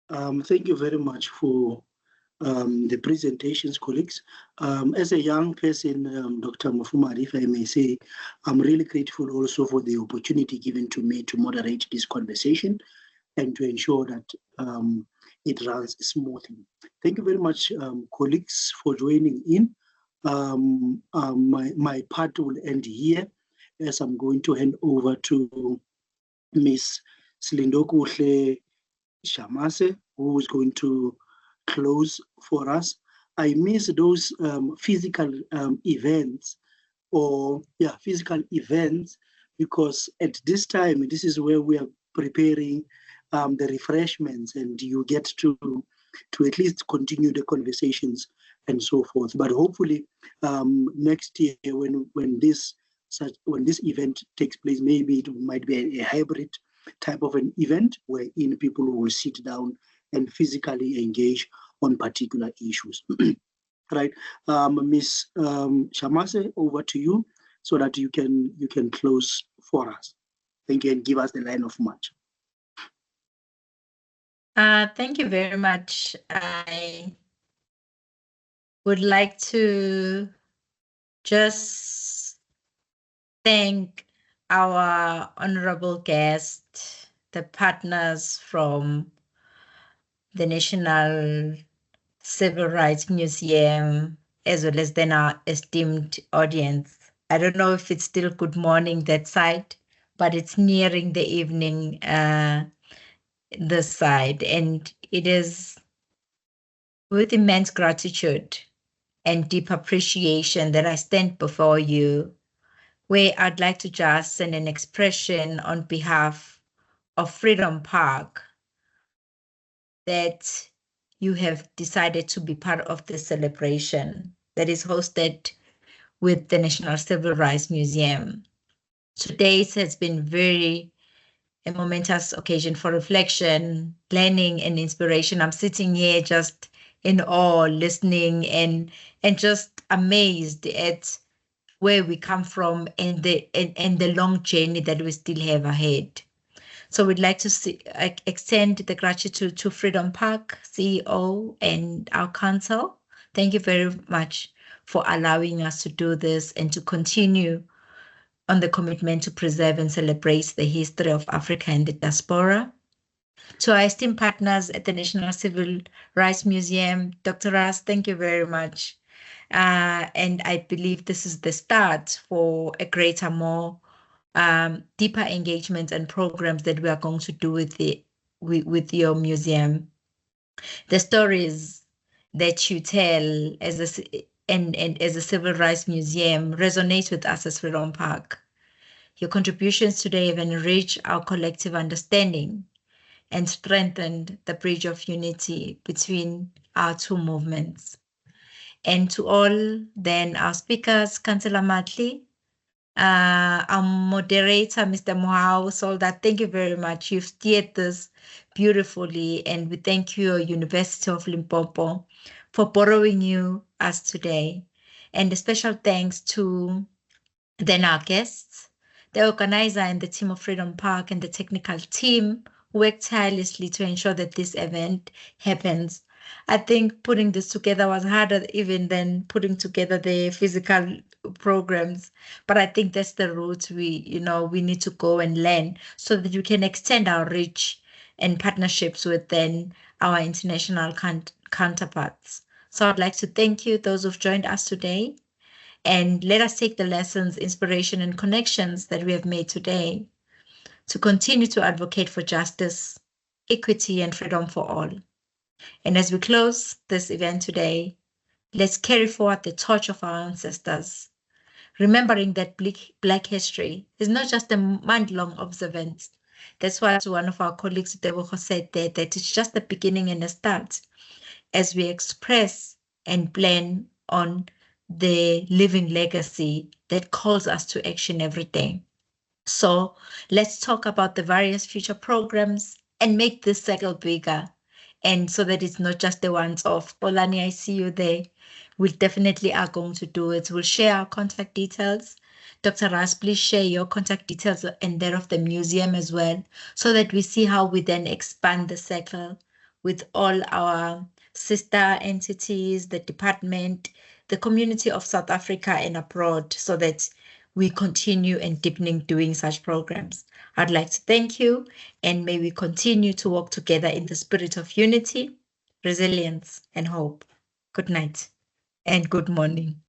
Thank you very much for the presentations, colleagues. As a young person, Dr. Mufumadi, if I may say, I'm really grateful also for the opportunity given to me to moderate this conversation and to ensure that it runs smoothly. Thank you very much, colleagues, for joining in. My part will end here, as I'm going to hand over to Ms. Slindokuhle Shamase, who is going to close for us. I miss those physical events, because at this time, this is where we are preparing the refreshments, and you get to at least continue the conversations and so forth. But hopefully next year, when this event takes place, maybe it might be a hybrid type of an event wherein people will sit down and physically engage on particular issues. Right, Ms. Shamase, over to you, so that you can close for us. Thank you, and give us the line of march. Thank you very much. I would like to just thank our honorable guest, the partners from the National Civil Rights Museum, as well as then our esteemed audience. I don't know if it's still good morning that side, but it's nearing the evening this side, and it is with immense gratitude and deep appreciation that I stand before you, where I'd like to just send an expression on behalf of Freedom Park that you have decided to be part of this celebration that is hosted with the National Civil Rights Museum. Today has been a momentous occasion for reflection, learning, and inspiration. I'm sitting here just in awe, listening and just amazed at where we come from and the long journey that we still have ahead. So we'd like to extend the gratitude to Freedom Park CEO and our council. Thank you very much for allowing us to do this and to continue on the commitment to preserve and celebrate the history of Africa and the diaspora. To our esteemed partners at the National Civil Rights Museum, Dr. Ras, thank you very much. And I believe this is the start for a greater, more deeper engagement and programs that we are going to do with your museum. The stories that you tell as a civil rights museum resonate with us as Freedom Park. Your contributions today have enriched our collective understanding and strengthened the bridge of unity between our two movements. And to all then our speakers, Councillor Matli, our moderator, Mr. Mohau Soldat, thank you very much. You've steered this beautifully, and we thank you, University of Limpopo, for borrowing us today. And a special thanks to then our guests, the organizer and the team of Freedom Park and the technical team who worked tirelessly to ensure that this event happens. I think putting this together was harder even than putting together the physical programs, but I think that's the route we need to go and learn so that you can extend our reach and partnerships with then our international counterparts. So I'd like to thank you, those who've joined us today, and let us take the lessons, inspiration, and connections that we have made today to continue to advocate for justice, equity, and freedom for all. And as we close this event today, let's carry forward the torch of our ancestors, remembering that Black history is not just a month-long observance. That's what one of our colleagues, Deboho, said there, that it's just the beginning and the start as we express and plan on the living legacy that calls us to action every day. So let's talk about the various future programs and make this cycle bigger. And so that it's not just the ones of Polani, I see you there. We definitely are going to do it. We'll share our contact details. Dr. Ras, please share your contact details and that of the museum as well, so that we see how we then expand the cycle with all our sister entities, the department, the community of South Africa and abroad, so that we continue and deepening doing such programs. I'd like to thank you, and may we continue to work together in the spirit of unity, resilience, and hope. Good night and good morning.